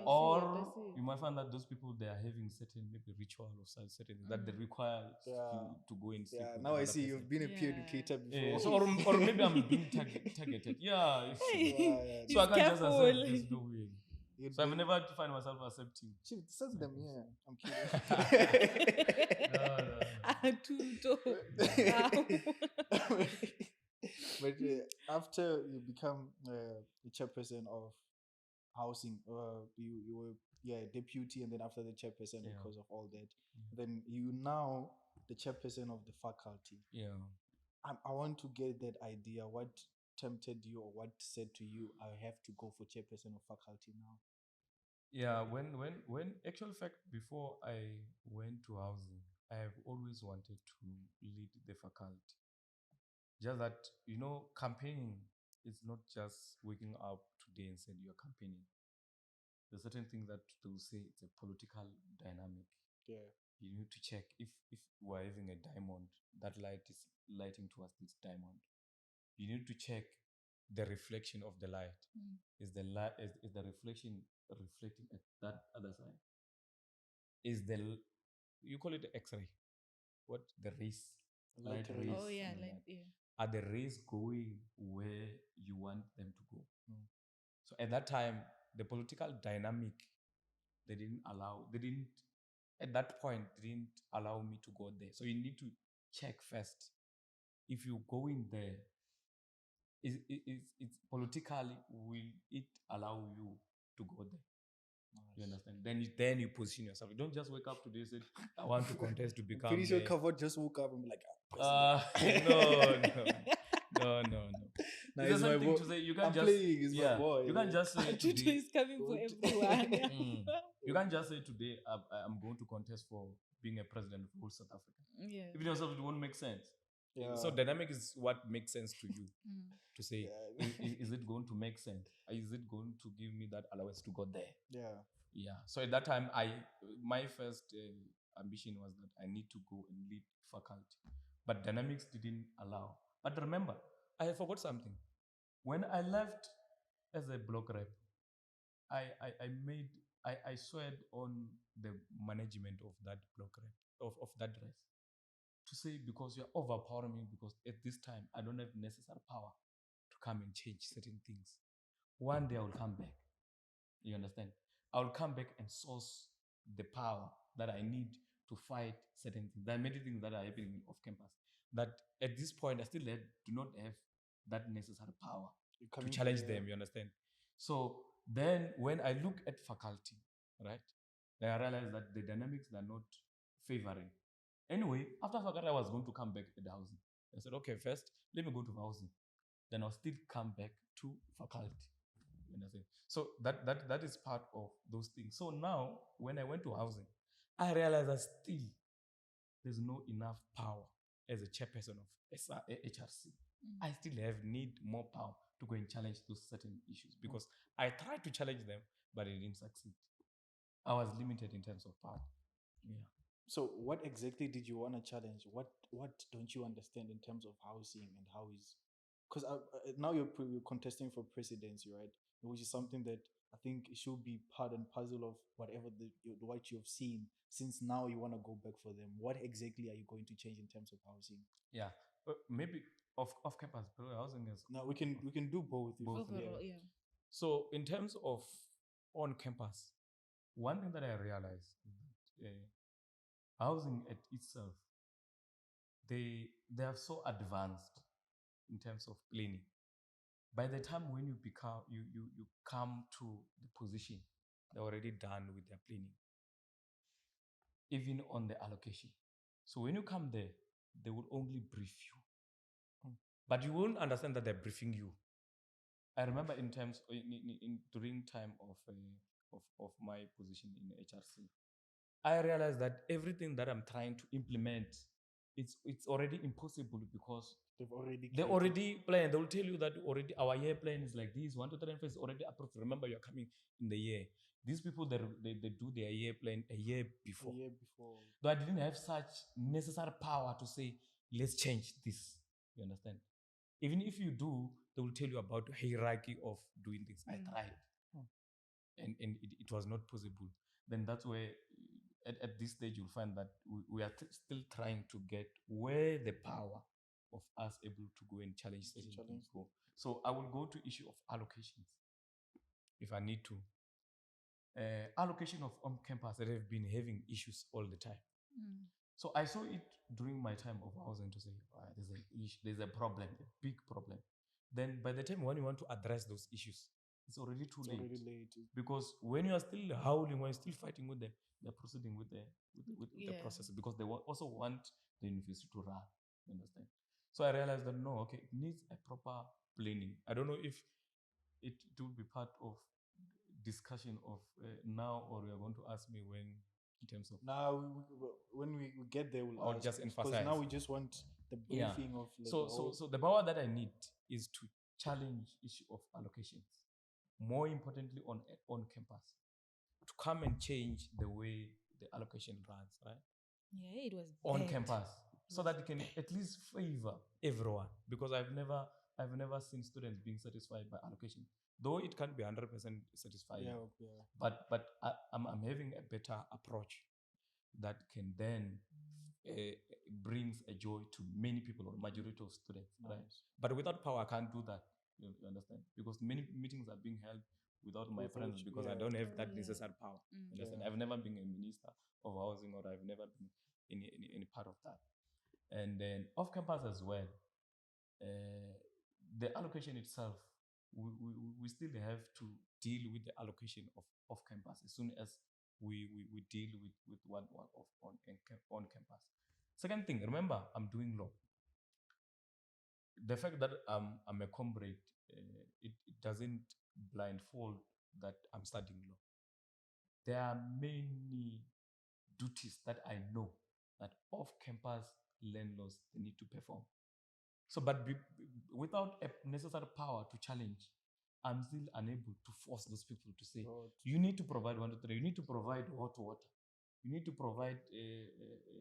Or you might find that those people, they are having certain maybe ritual or certain that they require to go and sleep with now I see person. You've been a peer educator before. So or maybe I'm being targeted. Yeah. So I can't just accept this. No way. So I've never to find myself accepting. Send them, I'm kidding. But after you become the chairperson of housing, you were deputy, and then after the chairperson because of all that, then you now the chairperson of the faculty. Yeah. I want to get that idea. What tempted you, or what said to you, I have to go for chairperson of faculty now? Yeah, when actual fact, before I went to housing, I have always wanted to lead the faculty. Just that, campaigning is not just waking up today and saying you're campaigning. There's certain things that they will say it's a political dynamic. Yeah. You need to check if we're having a diamond, that light is lighting towards this diamond. You need to check the reflection of the light. Is the light is the reflection reflecting at that other side? Is you call it X-ray? What the rays? Light rays. Oh yeah, and like light. yeah. Are the rays going where you want them to go? So at that time, the political dynamic, they didn't at that point, they didn't allow me to go there. So you need to check first. If you go in there, it's politically, will it allow you to go there? You understand? Then you position yourself. You don't just wake up today and say, I want to contest to become. Pretty sure Kavod just woke up and be like, no. Nah, There's he's my something boy. to say. You can't I'm just playing, he's my boy. You can't just say Tutu today. is coming for everyone. You can't just say today I'm going to contest for being a president of whole South Africa. Yeah. Even yourself, it won't make sense. Yeah. So dynamic is what makes sense to you. To say, Yeah. is it going to make sense? Is it going to give me that allowance to go there? Yeah. So at that time, my first ambition was that I need to go and lead faculty, but dynamics didn't allow. But remember, I forgot something. When I left as a block rep, I sweared on the management of that block rep of that race to say, because you're overpowering me, because at this time I don't have necessary power to come and change certain things. One day I will come back. You understand? I will come back and source the power that I need to fight certain things. There are many things that are happening off campus that at this point I still do not have that necessary power to challenge them. You understand? So then when I look at faculty, right, then I realize that the dynamics are not favoring. Anyway, after faculty, I was going to come back at the housing. I said, okay, first, let me go to housing. Then I'll still come back to faculty. You understand? So that is part of those things. So now, when I went to housing, I realized that still there's no enough power as a chairperson of HRC. I still need more power to go and challenge those certain issues, because I tried to challenge them, but it didn't succeed. I was limited in terms of power. Yeah. So what exactly did you want to challenge? What don't you understand in terms of housing and how is? Because now you're contesting for presidency, right? Which is something that I think it should be part and puzzle of whatever what you have seen. Since now you want to go back for them, what exactly are you going to change in terms of housing? Yeah, maybe off campus housing is. No, we can do both. Overall, yeah. So in terms of on campus, one thing that I realized is that housing at itself, they are so advanced in terms of planning. By the time when you come to the position, they're already done with their planning, even on the allocation. So when you come there, they will only brief you, but you won't understand that they're briefing you. I remember in terms during time of my position in HRC, I realized that everything that I'm trying to implement, it's already impossible, because they already planned. They will tell you that already our year plan is like this. 1, 2, 3, and 4 is already approved. Remember, you're coming in the year. These people, they do their year plan a year before. Though I didn't have such necessary power to say, let's change this. You understand? Even if you do, they will tell you about the hierarchy of doing things. I tried, and it was not possible. Then that's where, at this stage, you'll find that we are still trying to get where the power of us able to go and challenge certain things go. So I will go to issue of allocations if I need to. Allocation of on-campus that have been having issues all the time. So I saw it during my time of housing to say, there's a problem, a big problem. Then by the time when you want to address those issues, it's already too late. Because when you are still howling, when you're still fighting with them, they're proceeding with the process, because they also want the university to run. You understand? So I realized that no, okay, it needs a proper planning. I don't know if it will be part of discussion of now, or you're going to ask me when, in terms of. Now, when we get there, we'll I'll ask, just because emphasize. now we just want the Yeah. briefing of like So the power that I need is to challenge issue of allocations. More importantly, on campus, to come and change the way the allocation runs, right? Yeah, it was On bad. campus, so that it can at least favor everyone. Because I've never seen students being satisfied by allocation, though it can't be 100% satisfying. yeah. But I'm having a better approach that can then brings a joy to many people, or majority of students, right? Nice. But without power, I can't do that. You understand? Because many meetings are being held without my Without presence, you, because I yeah. don't have Oh, that yeah. necessary power. Mm. Understand? Yeah. I've never been a minister of housing, or I've never been any part of that. And then off campus as well, the allocation itself, we still have to deal with the allocation of off campus as soon as we deal with one of on campus. Second thing, remember, I'm doing law. The fact that I'm a comrade, it doesn't blindfold that I'm studying law. There are many duties that I know that off-campus landlords they need to perform. So, but without a necessary power to challenge, I'm still unable to force those people to say, you need to provide 1, 2, 3, you need to provide hot water, you need to provide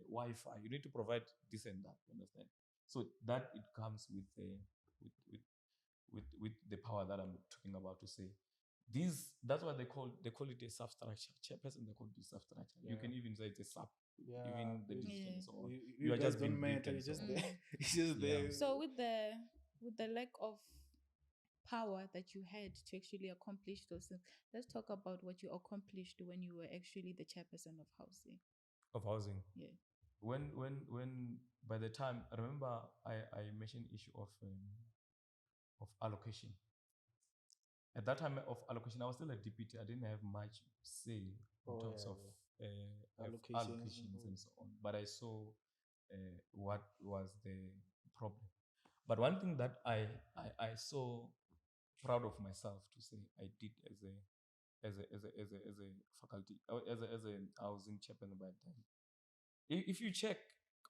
Wi-Fi, you need to provide this and that. You understand? So that it comes with the power that I'm talking about, to say these. That's what they call it a substructure. Chairperson, they call it substructure. You Yeah. can even say it's a sub. Yeah, Even the it's- decision Yeah. and so on. You are guys just don't being matter. briefed It's and just so on. there. It's just Yeah. there. So with the lack of power that you had to actually accomplish those things, let's talk about what you accomplished when you were actually the chairperson of housing. Of housing. Yeah. When by the time, I remember, I mentioned issue of allocation. At that time of allocation, I was still a deputy. I didn't have much say in terms of allocations and so on. But I saw what was the problem. But one thing that I saw proud of myself to say I did as a faculty, as a housing chairman by the time. If you check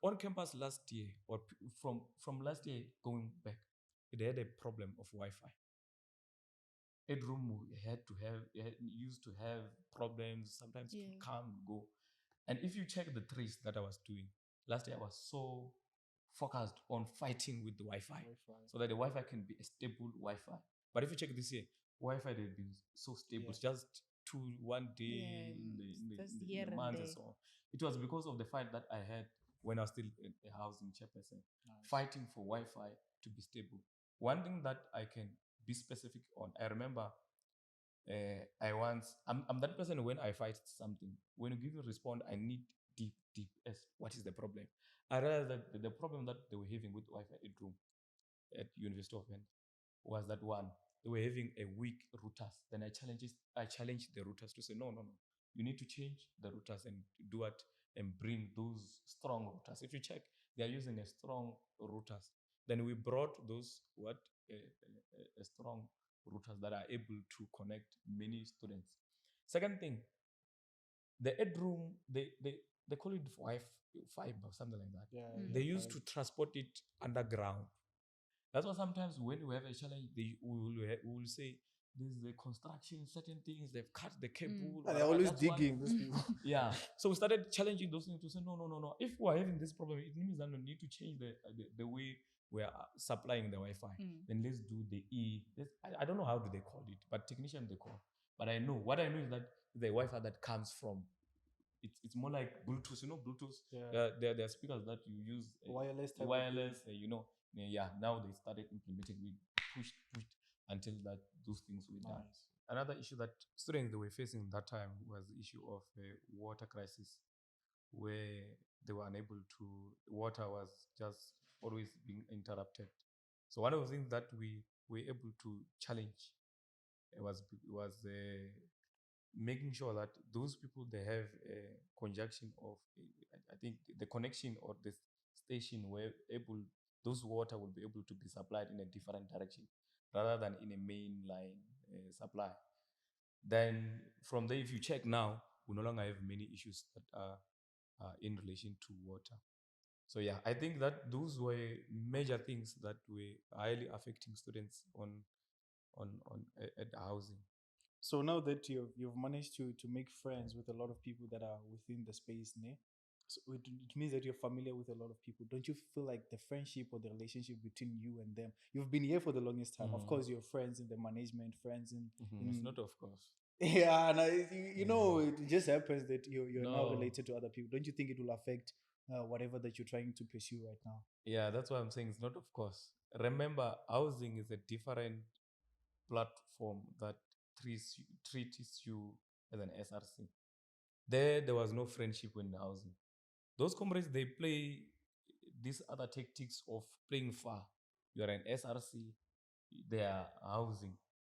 on campus last year, or from last year going back, it had a problem of Wi-Fi. Headroom used to have problems. Sometimes it would come, go. And if you check the trace that I was doing last year, I was so focused on fighting with the Wi-Fi, so that the Wi-Fi can be a stable Wi-Fi. But if you check this year, Wi-Fi, they've been so stable. It's just 1 day in the month and so on. It was because of the fight that I had when I was still a housing chairperson, fighting for Wi-Fi to be stable. One thing that I can be specific on, I remember I'm that person. When I fight something, when you give a response, I need deep as what is the problem. I realized that the problem that they were having with Wi-Fi at University of Venda was that, one, they were having a weak routers. Then I challenged the routers to say, no, you need to change the routers and do it and bring those strong routers. If you check, they are using a strong routers. Then we brought those a strong routers that are able to connect many students. Second thing, the headroom, they call it fiber or something like that. They used to transport it underground. That's why sometimes when we have a challenge, we will say there's the construction, certain things, they've cut the cable. They're always digging, those people. Yeah. So we started challenging those things to say, no. If we're having this problem, it means that we need to change the way we are supplying the Wi-Fi. Then let's do the I don't know how do they call it, but technicians they call. But what I know is that the Wi-Fi that comes from, it's more like Bluetooth, Bluetooth. Yeah. There are speakers that you use Wireless type now they started implementing. We pushed until that those things were done. Another issue that students they were facing that time was the issue of water crisis, where they were unable to. Water was just always being interrupted. So one of the things that we were able to challenge was making sure that those people they have a conjunction of I think the connection or the station were able those water will be able to be supplied in a different direction rather than in a main line supply. Then from there, if you check now, we no longer have many issues that are in relation to water. So yeah, I think that those were major things that were highly affecting students on at housing. So now that you've managed to make friends with a lot of people that are within the space, ne? So it means that you're familiar with a lot of people. Don't you feel like the friendship or the relationship between you and them? You've been here for the longest time. Of course, you're friends in the management, friends in It's not, of course. yeah, and you know, it just happens that you're now No. related to other people. Don't you think it will affect whatever that you're trying to pursue right now? Yeah, that's why I'm saying it's not, of course. Remember, housing is a different platform that treats you as an SRC. There was no friendship in housing. Those comrades, they play these other tactics of playing far. You are an SRC, they are housing.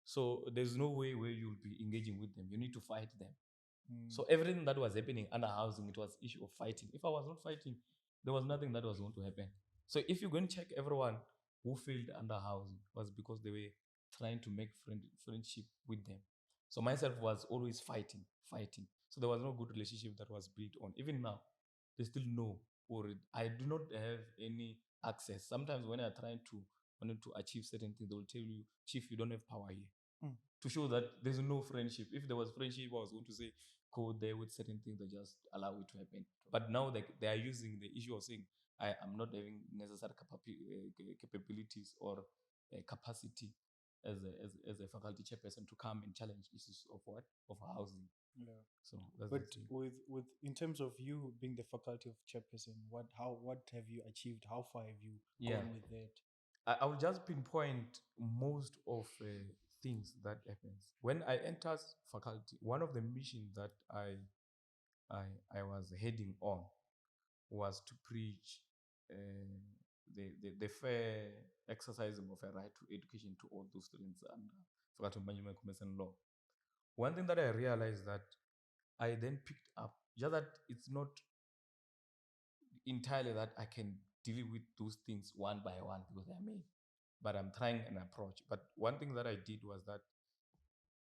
So there's no way where you'll be engaging with them. You need to fight them. So everything that was happening under housing, it was issue of fighting. If I was not fighting, there was nothing that was going to happen. So if you go and check everyone who failed under housing, was because they were trying to make friendship with them. So myself was always fighting. So there was no good relationship that was built on. Even now, they still know, or I do not have any access. Sometimes when I'm trying to wanted to achieve certain things, they will tell you, Chief, you don't have power here. To show that there's no friendship. If there was friendship, I was going to say, go there with certain things that just allow it to happen. But now they are using the issue of saying, I am not having necessary capabilities or capacity as a faculty chairperson to come and challenge issues of what? Of housing. Yeah. So that's But the thing. with in terms of you being the faculty of chairperson, what have you achieved? How far have you gone with that? I will just pinpoint most of things that happens when I entered faculty. One of the missions that I was heading on was to preach the fair exercising of a right to education to all those students under faculty of management, commerce, and law. One thing that I realized that I then picked up, just that it's not entirely that I can deal with those things one by one because they're me, but I'm trying an approach. But one thing that I did was that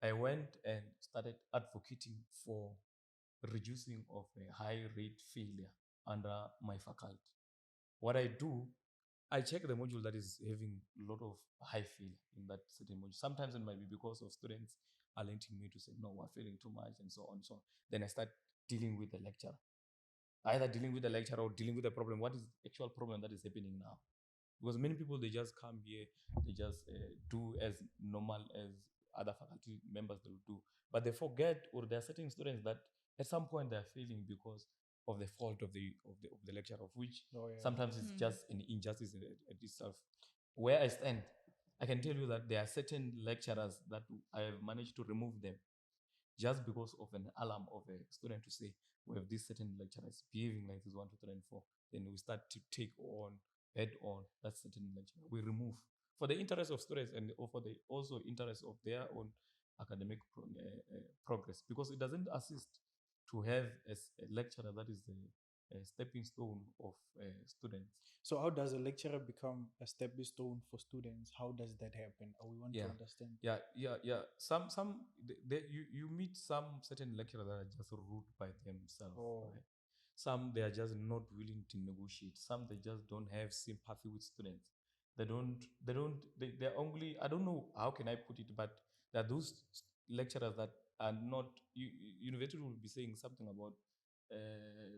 I went and started advocating for reducing of a high rate failure under my faculty. What I do, I check the module that is having a lot of high failure in that certain module. Sometimes it might be because of students alerting me to say, no, we're failing too much and so on. So then I start dealing with the lecturer. Either dealing with the lecturer or dealing with the problem. What is the actual problem that is happening now? Because many people, they just come here, they just do as normal as other faculty members will do, but they forget, or there are certain students that at some point they are failing because of the fault of the lecturer, of which sometimes it's just an injustice in itself. Where I stand, I can tell you that there are certain lecturers that I have managed to remove them just because of an alarm of a student to say, we have this certain lecturers behaving like this 1, 2, 3, and 4. Then we start to take on, head on that certain lecturer. We remove for the interest of students and for the also interest of their own academic progress, because it doesn't assist to have a lecturer that is a stepping stone of students. So how does a lecturer become a stepping stone for students? How does that happen? We want to understand. Yeah. Some you meet some certain lecturers that are just rude by themselves. Right? Some they are just not willing to negotiate. Some they just don't have sympathy with students. They're only, I don't know how can I put it, but there are those lecturers that are not. University will be saying something about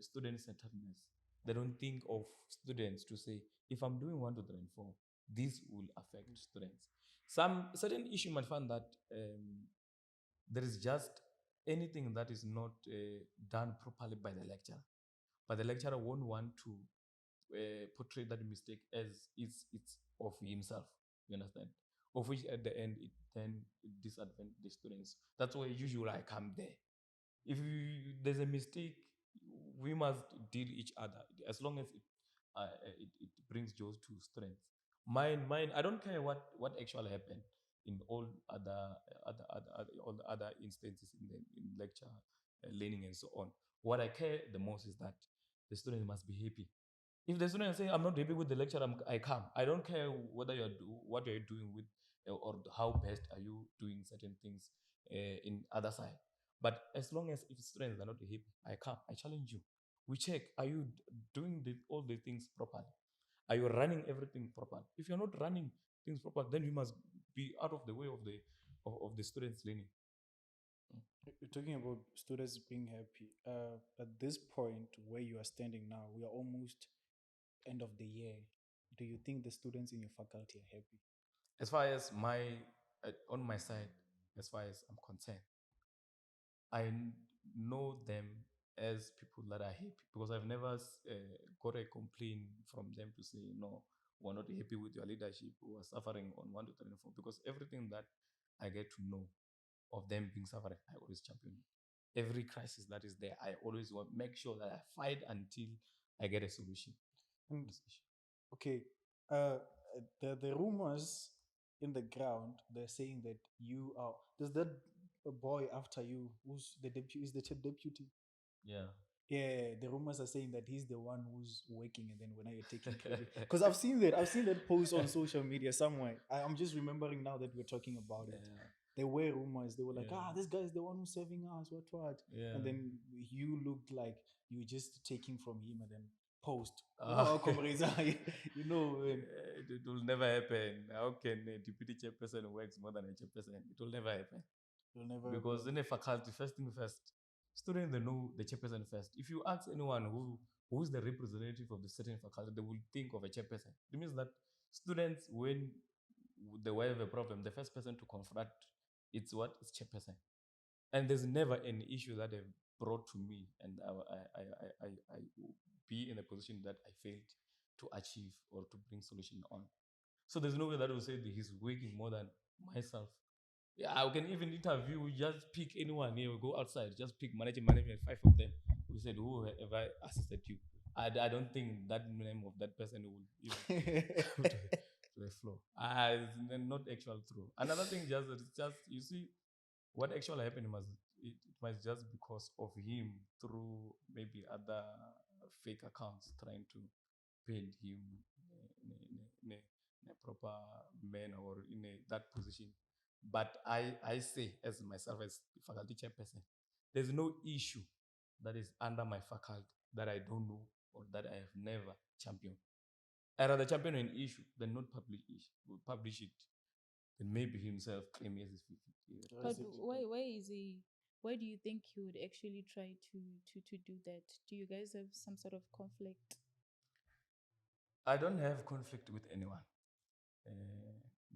student centeredness. They don't think of students to say, if I'm doing 1, 2, 3, and 4, this will affect students. Some certain issue might find that there is just anything that is not done properly by the lecturer, but the lecturer won't want to portray that mistake as it's of himself. You understand? Of which at the end it then disadvantages the students. That's why usually I come there. If there's a mistake, we must deal each other as long as it brings joy to students. Mine. I don't care what actually happened in all all the other instances in lecture learning and so on. What I care the most is that the students must be happy. If the student say, I'm not happy with the lecture, I come. I don't care whether what you're doing with or how best are you doing certain things in other side. But as long as if students are not happy, I come. I challenge you. We check. Are you doing all the things properly? Are you running everything properly? If you're not running things properly, then you must be out of the way of the students learning. You're talking about students being happy. At this point where you are standing now, we are almost end of the year. Do you think the students in your faculty are happy? As far as on my side, as far as I'm concerned, know them as people that are happy because I've never got a complaint from them to say, no, we're not happy with your leadership, we're suffering on 1, 2, 3, and 4. Because everything that I get to know of them being suffering, I always champion it. Every crisis that is there, I always want make sure that I fight until I get a solution. And okay, uh, the rumors in the ground, they're saying that you are. There's that boy after you who's the deputy, is the deputy. Yeah. Yeah, the rumors are saying that he's the one who's working, and then when you're taking credit, because I've seen that post on social media somewhere. I'm just remembering now that we're talking about it. Yeah. There were rumors. They were like, Yeah. this guy is the one who's serving us. What? Yeah. And then you looked like you were just taking from him and then post. You Ah. know how comrades are. You know, It will never happen. How can a deputy chairperson works more than a chairperson? It will never happen. it'll never Because happen. in a faculty, first thing first, students they know the chairperson first. If you ask anyone who is the representative of the certain faculty, they will think of a chairperson. It means that students, when they have a problem, the first person to confront it's what is chairperson. And there's never an issue that they've brought to me, and I be in a position that I failed to achieve or to bring solution on. So there's no way that will say that he's working more than myself. Yeah, I can even interview, just pick anyone here, we go outside, just pick management, 5 of them. We said, who have I assisted you? I don't think that name of that person will even come to the floor. It's not actual true. Another thing, just you see, what actually happened it must just because of him through maybe other fake accounts trying to paint him in a proper manner or in that position. But I say, as myself, as faculty chairperson, there's no issue that is under my faculty that I don't know or that I have never championed. I rather champion an issue than not publish it. Then maybe himself claim as his 50. But why is he? Why do you think he would actually try to do that? Do you guys have some sort of conflict? I don't have conflict with anyone.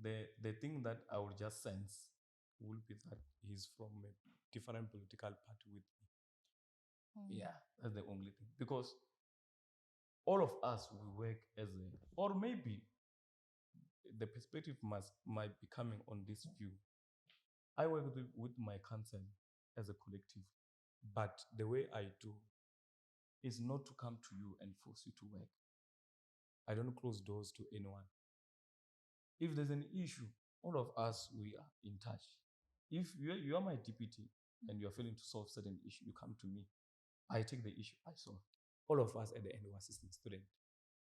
The thing that I would just sense will be that he's from a different political party with me. Yeah, that's the only thing. Because all of us we work as a, or maybe the perspective might be coming on this view. I work with my council as a collective, but the way I do is not to come to you and force you to work. I don't close doors to anyone. If there's an issue, all of us, we are in touch. If you are my deputy and you're failing to solve certain issue, you come to me. I take the issue, I solve. All of us at the end were assistant student.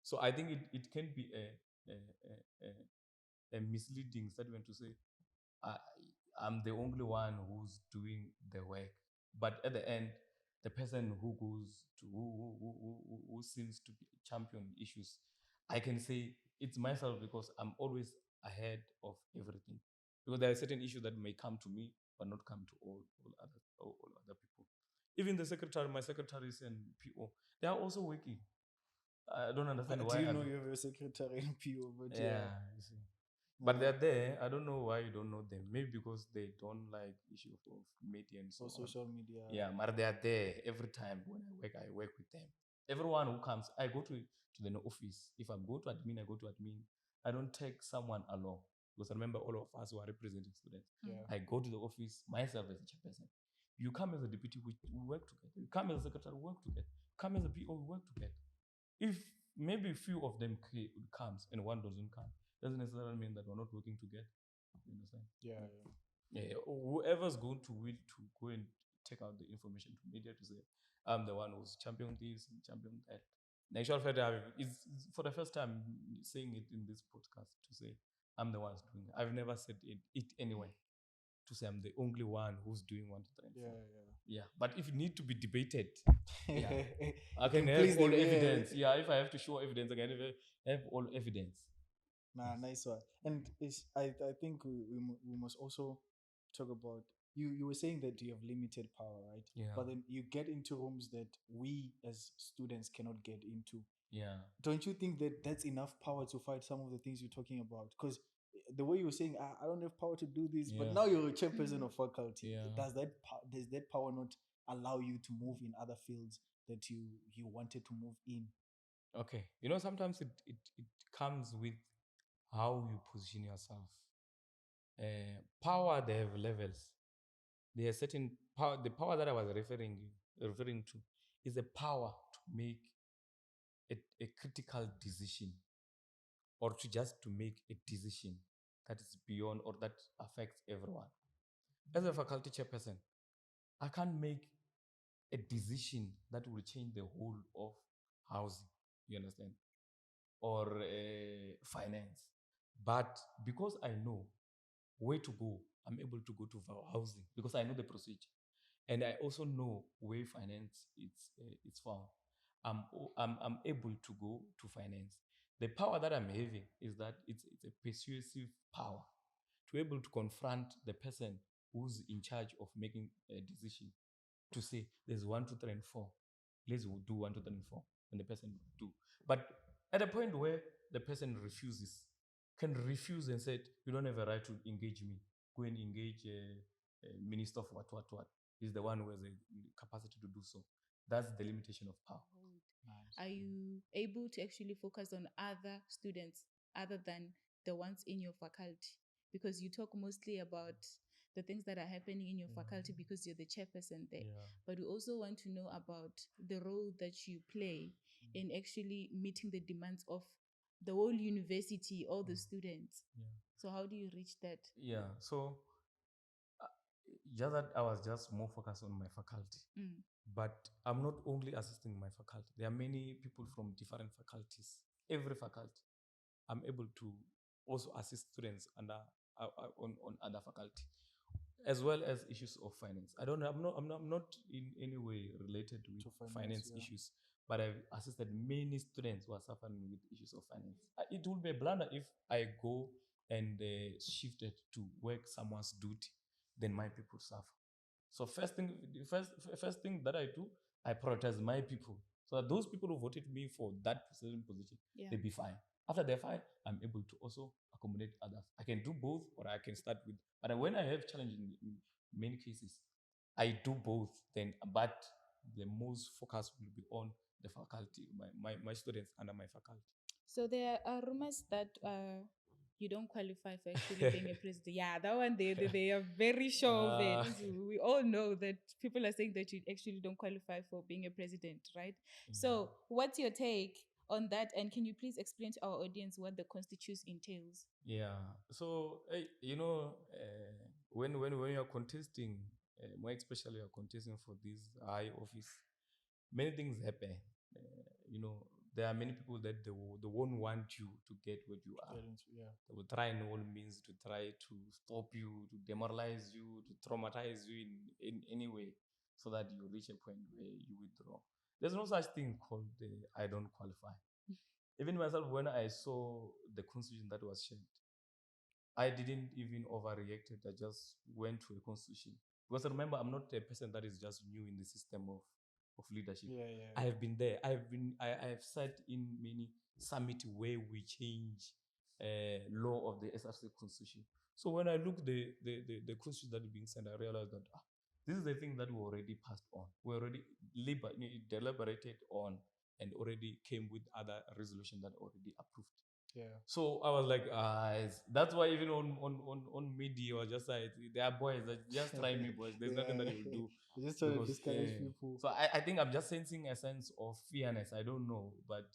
So I think it can be a misleading statement to say, I'm the only one who's doing the work. But at the end, the person who goes to who seems to be champion issues, I can say it's myself because I'm always ahead of everything. Because there are certain issues that may come to me but not come to all other people. Even the secretary, my secretaries and PO, they are also working. I don't understand why. Do you know you have a secretary and PO? But yeah, you see. But they're there. I don't know why you don't know them. Maybe because they don't like issue of media and so for on. social media. Yeah, but they are there every time when I work with them. Everyone who comes, I go to the office. If I'm going to admin, I go to admin. I don't take someone along because I remember all of us who are representing students. Yeah. I go to the office myself as a chairperson. You come as a deputy, we work together. You come as a secretary, we work together. Come as a PO, we work together. If maybe a few of them comes and one doesn't come, doesn't necessarily mean that we're not working together. You understand? Yeah. Whoever's going to will to go and take out the information to media to say, I'm the one who's championed this and championed that. In actual fact, it's for the first time saying it in this podcast to say I'm the one doing it. I've never said it anyway to say I'm the only one who's doing 1, 2, 3, and 4. Yeah, but if it need to be debated, yeah, I can have please all them, yeah. evidence. Yeah, if I have to show evidence, I can have all evidence. Nah, nice one. And I think we must also talk about you were saying that you have limited power, right? Yeah. But then you get into rooms that we as students cannot get into. Yeah. Don't you think that that's enough power to fight some of the things you're talking about? Because the way you were saying, I don't have power to do this, but Yeah. now you're a chairperson of faculty. Yeah. Does that power not allow you to move in other fields that you wanted to move in? Okay. Sometimes it comes with how you position yourself. Power, they have levels. There are certain power. The power that I was referring to is the power to make a critical decision, or to make a decision that is beyond or that affects everyone. As a faculty chairperson, I can't make a decision that will change the whole of housing. You understand? Or finance. But because I know where to go, I'm able to go to housing because I know the procedure, and I also know where finance it's found. I'm able to go to finance. The power that I'm having is that it's a persuasive power to be able to confront the person who's in charge of making a decision, to say there's 1, 2, 3, and 4. Let's do 1, 2, 3, and 4, and the person will do. But at a point where the person can refuse and said, you don't have a right to engage me. Go and engage a minister of what. He's the one who has a capacity to do so. That's the limitation of power. Are you able to actually focus on other students other than the ones in your faculty? Because you talk mostly about the things that are happening in your faculty because you're the chairperson there. Yeah. But we also want to know about the role that you play in actually meeting the demands of the whole university, all the students. Yeah. So how do you reach that? Yeah. So just that I was just more focused on my faculty. But I'm not only assisting my faculty. There are many people from different faculties. Every faculty, I'm able to also assist students under on other faculty, as well as issues of finance. I'm not in any way related with finance issues, but I've assisted many students who are suffering with issues of finance. It would be a blunder if I go and shifted to work someone's duty, then my people suffer. So first thing that I do, I prioritize my people. So that those people who voted me for that certain position, they be fine. After they're fine, I'm able to also accommodate others. I can do both, or I can start with. But when I have challenges in many cases, I do both. Then, but the most focus will be on the faculty, my students under my faculty. So there are rumors that you don't qualify for actually being a president. Yeah, that one they are very sure of it. We all know that people are saying that you actually don't qualify for being a president, right? So what's your take on that? And can you please explain to our audience what the constitution entails? Yeah. So when you're contesting, more especially you're contesting for this high office, many things happen. There are many people that they won't want you to get what you are. They will try in all means to try to stop you, to demoralize you, to traumatize you in any way, so that you reach a point where you withdraw. There's no such thing called I don't qualify. Even myself, when I saw the constitution that was shared, I didn't even overreact it. I just went to a constitution. Because remember, I'm not a person that is just new in the system of leadership. I have been there. I have sat in many summits where we change law of the SRC constitution. So when I look the constitution that is being sent, I realized that this is the thing that we already passed on. We already deliberated on and already came with other resolution that already approved. So I was like, that's why even on media or just like, there are boys that just try me, boys. There's nothing that you will do. Just trying to discourage people. So I think I'm just sensing a sense of fairness. I don't know, but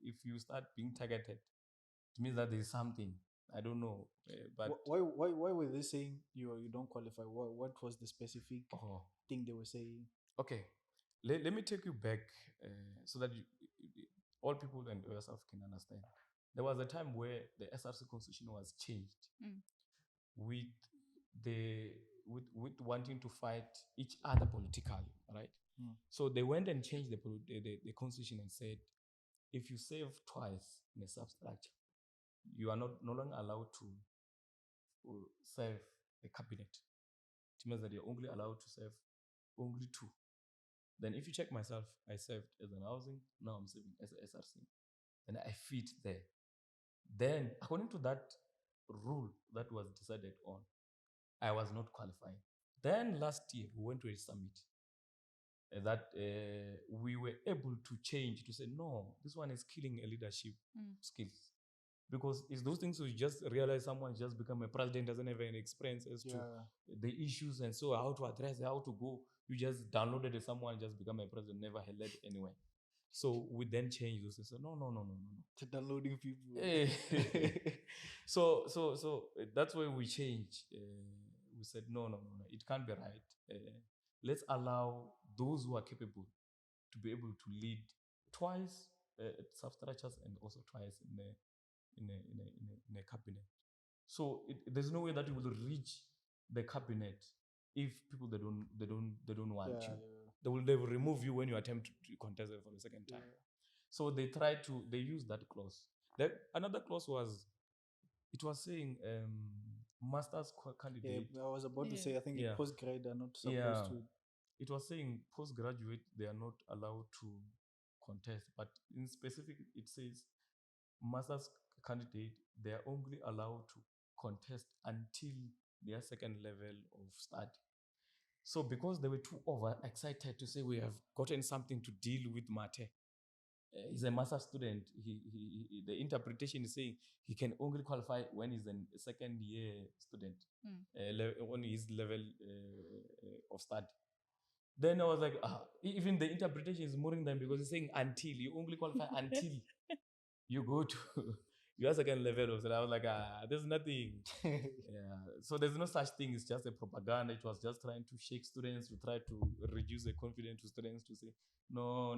if you start being targeted, it means that there's something. I don't know, but why were they saying you don't qualify? What was the specific thing they were saying? Okay, let me take you back so that all people and yourself can understand. There was a time where the SRC constitution was changed with with wanting to fight each other politically, right? So they went and changed the constitution and said, if you serve twice in a substructure, you are no longer allowed to serve the cabinet. It means that you're only allowed to serve only 2. Then if you check myself, I served as an housing, now I'm serving as a SRC. And I fit there. Then, according to that rule that was decided on, I was not qualifying. Then last year, we went to a summit that we were able to change to say, no, this one is killing a leadership skills. Because it's those things you just realize someone just become a president, doesn't have any experience as to the issues and so how to address, how to go. You just downloaded it, someone just become a president, never had led anywhere. So we then changed this and said, no. To downloading people. So that's why we changed. We said, no, it can't be right. Let's allow those who are capable to be able to lead twice at substructures and also twice in a cabinet. So there's no way that you will reach the cabinet if people they don't want you. They will remove you when you attempt to contest it for the second time. So they use that clause. Another clause was, it was saying master's candidate. I was about to say, I think postgrad are not supposed to. It was saying postgraduate, they are not allowed to contest, but in specific, it says master's candidate, they are only allowed to contest until their second level of study. So because they were too overexcited to say we have gotten something to deal with Mathye, he's a master student. The interpretation is saying he can only qualify when he's a second year student, on his level of study. Then I was like, even the interpretation is more than them, because it's saying until, you only qualify until you go to your second level. So I was like, there's nothing. So there's no such thing. It's just a propaganda. It was just trying to shake students, to try to reduce the confidence to students, to say, no,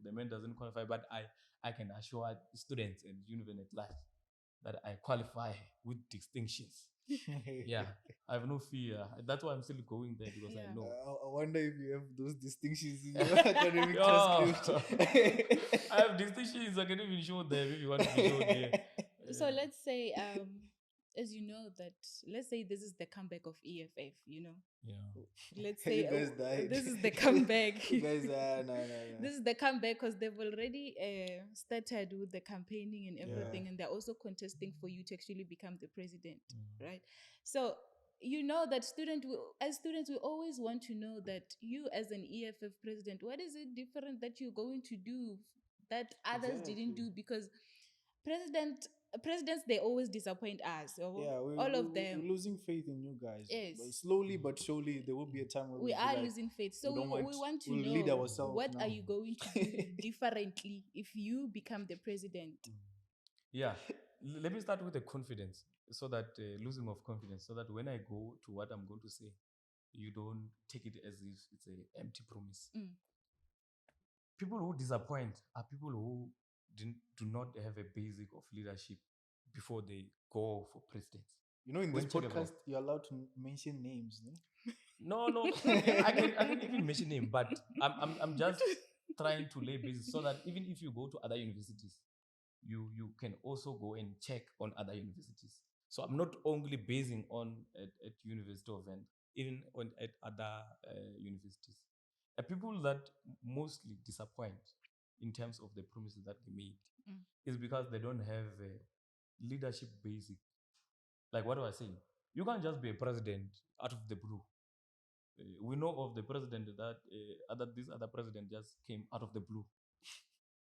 the man doesn't qualify. But I can assure students and Univen at large that I qualify with distinctions. I have no fear. That's why I'm still going there, because I know. I wonder if you have those distinctions in your academic transcript. I have distinctions. I can even show them if you want to be shown there. So let's say, as you know, that let's say this is the comeback of EFF, you know. Let's say this is the comeback. You guys no. This is the comeback because they've already started with the campaigning and everything, and they're also contesting for you to actually become the president, right? So you know that as students, we always want to know that you, as an EFF president, what is it different that you're going to do that others didn't do? Because presidents, they always disappoint us. All of them. We're losing faith in you guys. Yes. But slowly but surely, there will be a time where we are losing faith. So we want to know, lead ourselves. What are you going to do differently if you become the president? Let me start with the confidence, so that losing of confidence, so that when I go to what I'm going to say, you don't take it as if it's an empty promise. People who disappoint are people who do not have a basic of leadership before they go for presidents. You know, in this podcast, you're allowed to mention names. No, I can even mention name, but I'm just trying to lay basis so that even if you go to other universities, you can also go and check on other universities. So I'm not only basing on at University of Venda, even at other universities. People that mostly disappoint in terms of the promises that they made is because they don't have a leadership basic. Like what was I saying? You can't just be a president out of the blue. We know of the president that this other president just came out of the blue.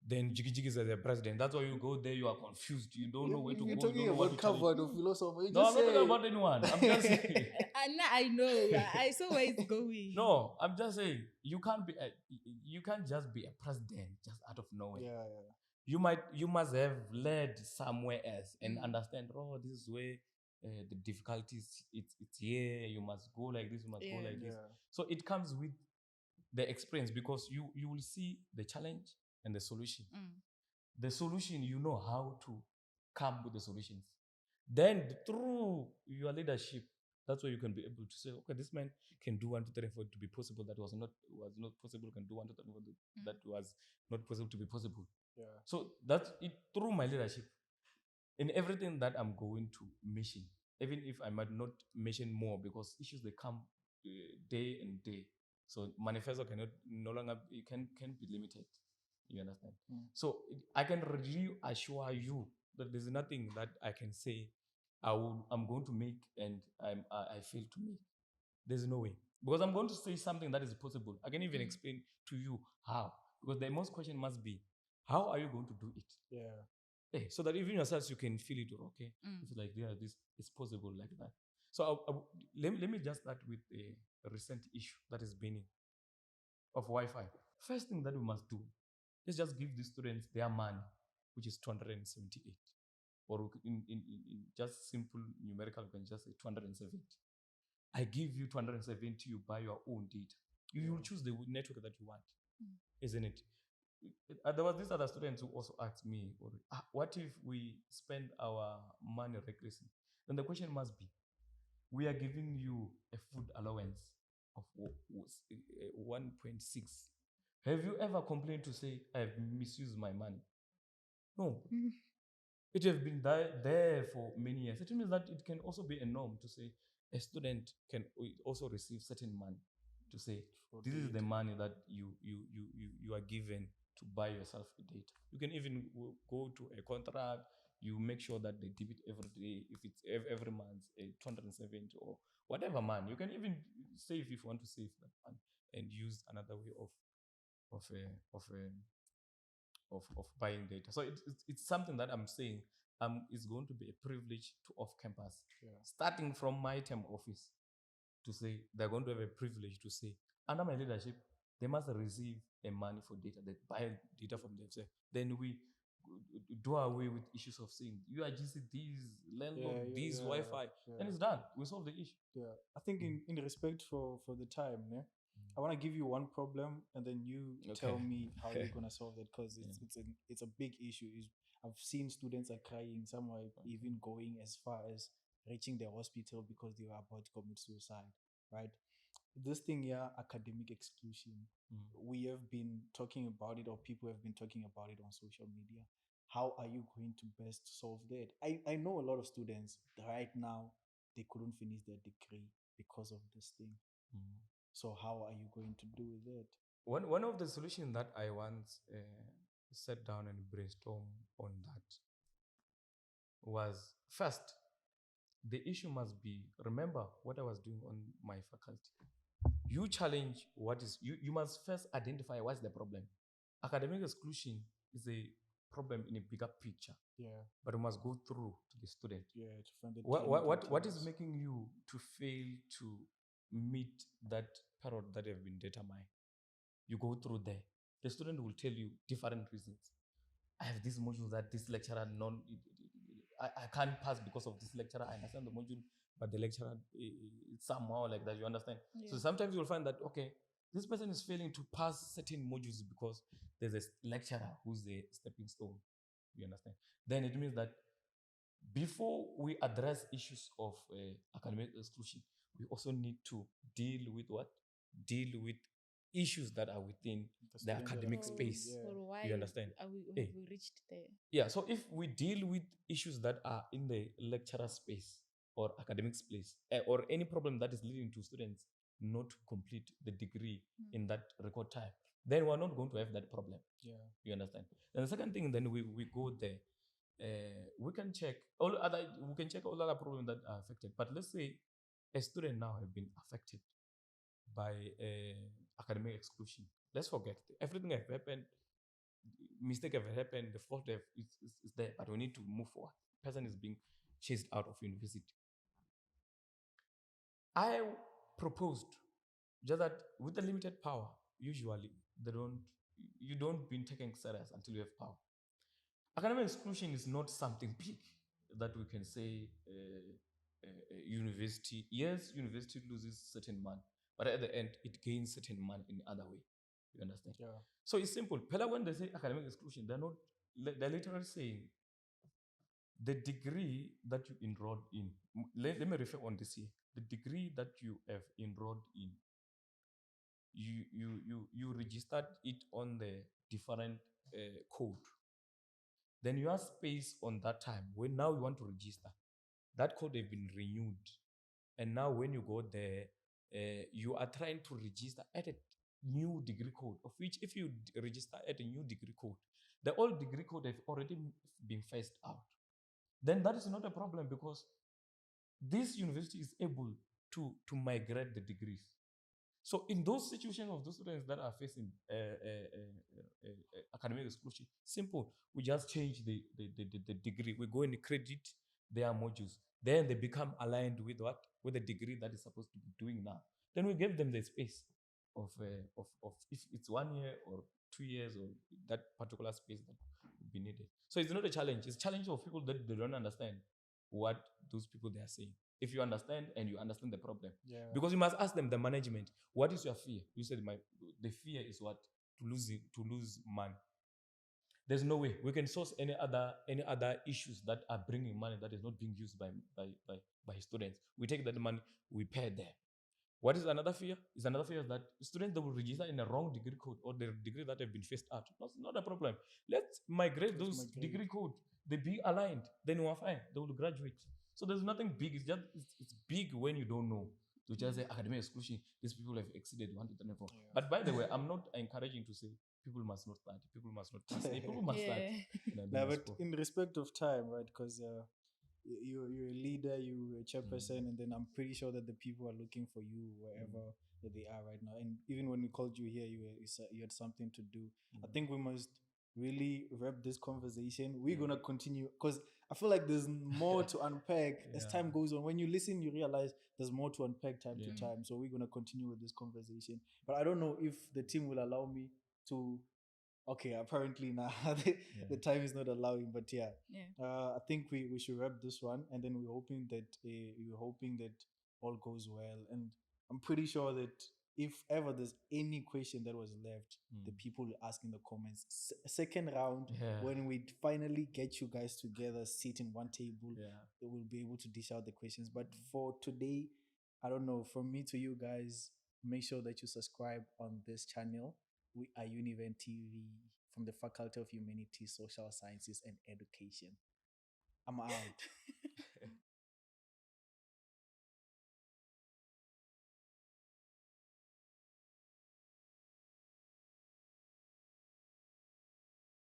Then Jiggy is a president. That's why you go there, you are confused. You don't know where to go. You're talking about covered or philosopher. No, I'm not talking about anyone. I'm just saying. I know. I saw where it's going. No, I'm just saying you can't just be a president just out of nowhere. You must have led somewhere else and understand. This is where the difficulties. It's here. You must go like this. You must go like this. So it comes with the experience, because you will see the challenge and the solution. the solution, you know how to come with the solutions. Then through your leadership, that's where you can be able to say, okay, this man can do 1, 2, 3, 4 to be possible. That was not possible. Can do 1, 2, 3, 4. That was not possible to be possible. Yeah. So that's it through my leadership. In everything that I'm going to mission, even if I might not mention more because issues they come day and day. So manifesto cannot no longer can be limited. You understand? So I can really assure you that there's nothing that I can say I'm going to make and I fail to make. There's no way, because I'm going to say something that is possible. I can even explain to you how, because the most question must be, how are you going to do it? Yeah. So that even yourselves you can feel it. Okay, it's like this is possible like that. So let me just start with a recent issue that is beginning of Wi-Fi. First thing that we must do, let's just give the students their money, which is 278, or in just simple numerical, we can just say 270. I give you 270, you buy your own data. You will choose the network that you want, isn't it? There was this other student who also asked me, what if we spend our money recklessly? Then the question must be, we are giving you a food allowance of 1.6. Have you ever complained to say, I've misused my money? No. It has been there for many years. It means that it can also be a norm to say a student can also receive certain money to say, this is the money that you are given to buy yourself data. You can even go to a contract. You make sure that they debit every day. If it's every month, 270 or whatever man. You can even save if you want to save that money and use another way of buying data. So it's something that I'm saying is going to be a privilege to off-campus, starting from my term office, to say they're going to have a privilege to say, under my leadership, they must receive a money for data, they buy data from themselves. Then we do away with issues of saying, you are just these landlord, these Wi-Fi, and it's done. We solve the issue. Yeah, I think in respect for the time, I want to give you one problem and then you tell me how you're gonna solve it, because it's a big issue. I've seen students are crying, some are even going as far as reaching the hospital because they were about to commit suicide, right? This thing here, academic exclusion, we have been talking about it, or people have been talking about it on social media. How are you going to best solve that? I know a lot of students right now, they couldn't finish their degree because of this thing. So how are you going to do with it? One of the solutions that I once sat down and brainstormed on that was, first, the issue must be, remember what I was doing on my faculty. You challenge what is, you must first identify what's the problem. Academic exclusion is a problem in a bigger picture. But we must go through to the student. To find the what is making you to fail to meet that period that have been determined? You go through there. The student will tell you different reasons. I have this module that this lecturer I can't pass because of this lecturer. I understand the module, but the lecturer somehow like that. You understand? So sometimes you'll find that, okay, this person is failing to pass certain modules because there's a lecturer who's a stepping stone. You understand? Then it means that before we address issues of academic exclusion, we also need to deal with what? Deal with issues that are within the academic space. Why you understand? Have we reached there? Yeah, so if we deal with issues that are in the lecturer space or academic space, or any problem that is leading to students not to complete the degree in that record time, then we're not going to have that problem. You understand? And the second thing, then we go there. We can check all other problems that are affected. But let's say a student now have been affected by academic exclusion. Let's forget everything have happened. Mistake have happened. The fault is there, but we need to move forward. Person is being chased out of university. I proposed just that with the limited power, usually you don't be taken serious until you have power. Academic exclusion is not something big that we can say university. Yes, university loses certain money, but at the end, it gains certain money in other way. You understand? Yeah. So it's simple. When they say academic exclusion, they're not they're literally saying the degree that you enrolled in. Let me refer on this here. The degree that you have enrolled in, you registered it on the different code. Then you have space on that time when now you want to register. That code have been renewed, and now when you go there, you are trying to register at a new degree code. Of which, if you register at a new degree code, the old degree code have already been phased out. Then that is not a problem because this university is able to migrate the degrees. So in those situations of those students that are facing academic exclusion, simple. We just change the degree. We go and credit their modules. Then they become aligned with what? With the degree that is supposed to be doing now. Then we give them the space of if it's 1 year or 2 years or that particular space that would be needed. So it's not a challenge. It's a challenge of people that they don't understand what those people they are saying. If you understand and you understand the problem, because you must ask them the management. What is your fear? You said the fear is what? To lose money. There's no way we can source any other issues that are bringing money that is not being used by students. We take that money, we pay them. What is another fear? Is another fear that students that will register in a wrong degree code or the degree that have been phased out. That's not a problem. Let's migrate those degree code. They be aligned. Then we're fine. They will graduate. So there's nothing big. It's just it's big when you don't know. To just say academic exclusion, these people have exceeded 1 to 10 4. But by the way, I'm not encouraging to say people must not study, people must not pass, people must study. But in respect of time, right? Because you're a leader, you're a chairperson, and then I'm pretty sure that the people are looking for you wherever that they are right now. And even when we called you here, you had something to do. I think we must really wrap this conversation. We're gonna continue because I feel like there's more to unpack as time goes on. When you listen, you realize there's more to unpack time to time. So we're gonna continue with this conversation. But I don't know if the team will allow me to. Okay, apparently now the time is not allowing, but I think we should wrap this one, and then we're hoping that all goes well, and I'm pretty sure that if ever there's any question that was left, the people will ask in the comments. Second round, when we finally get you guys together, sit in one table, they will be able to dish out the questions. But for today, I don't know. From me to you guys, make sure that you subscribe on this channel. We are Univen TV from the Faculty of Humanities, Social Sciences, and Education. I'm out.